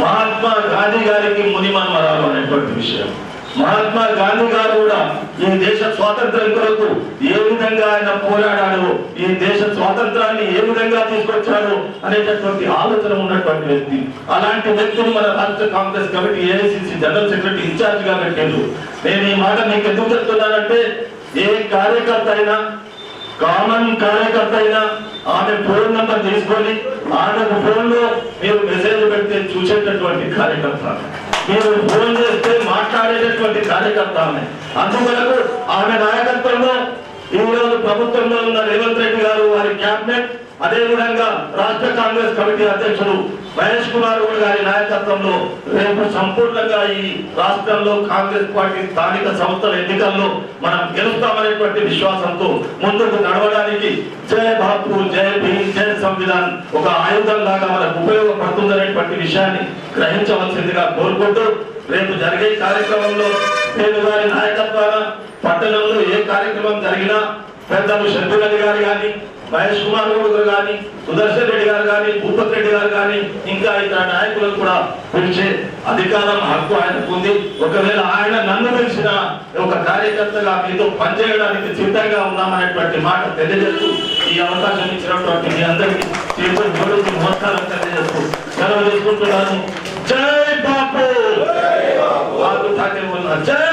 మహాత్మా గాంధీ గారికి మునిమన్మరాలు అనేటువంటి విషయం. మహాత్మా గాంధీ గారు కూడా ఈ దేశ స్వాతంత్రం కొరకు ఏ విధంగా ఆయన పోరాడాడు, ఈ దేశ స్వాతంత్రాన్ని ఏ విధంగా తీసుకొచ్చాడు అనేటటువంటి ఆలోచన ఉన్నటువంటి వ్యక్తి. అలాంటి వ్యక్తిని మన రాష్ట్ర Congress committee AICC general secretary incharge గా పెట్టారు. నేను ఈ మాట మీకు ఎందుకు చెప్తున్నానంటే ఏ కార్యకర్త అయినా కామన్ కార్యకర్త అయినా ఆమె ఫోన్ నంబర్ తీసుకొని ఆమెకు ఫోన్ లో మీరు మెసేజ్ పెడితే చూసేటటువంటి కార్యకర్త, మీరు ఫోన్ చేస్తే మాట్లాడేటటువంటి కార్యకర్త ఆమె. అందువరకు ఆమె నాయకత్వంలో ఈ రోజు ప్రభుత్వంలో ఉన్న రేవంత్ రెడ్డి గారు వారి క్యాబినెట్ అదేవిధంగా రాష్ట్ర కాంగ్రెస్ కమిటీ అధ్యక్షుడు మహేష్ కుమార్ గౌడ్ గారి నాయకత్వంలో రేపు సంపూర్ణంగా ఈ రాష్ట్రంలో కాంగ్రెస్ పార్టీ స్థానిక సంస్థల ఎన్నికల్లో మనం గెలుస్తామనేటువంటి విశ్వాసంతో ముందుకు నడవడానికి జై బాపు జై భీమ్ జై సంవిధాన్ ఒక ఆయుధం లాగా మనకు ఉపయోగపడుతుందనేటువంటి విషయాన్ని గ్రహించవలసిందిగా కోరుకుంటూ రేపు జరిగే కార్యక్రమంలో నేను గారి నాయకత్వాన పట్టణంలో ఏ కార్యక్రమం జరిగినా పెద్దలు షబ్బీర్ అలీ గారు కానీ మహేష్ కుమార్ గౌడ్ గారు కానీ సుదర్శన్ రెడ్డి గారు కానీ భూపత్ రెడ్డి గారు కానీ ఇంకా ఇతర నాయకులను కూడా పిలిచే అధికారం హక్కు ఆయనకు ఉంది. ఒకవేళ ఆయన నన్ను పిలిచిన ఒక కార్యకర్తగా మీతో పనిచేయడానికి సిద్ధంగా ఉన్నామనేటువంటి మాట తెలియజేస్తూ ఈ అవకాశం ఇచ్చినటువంటి మీ అందరికీ చేతులు జోడించి నమస్కారం తెలియజేస్తూ సెలవు తీసుకుంటున్నాను. జై బాపు జై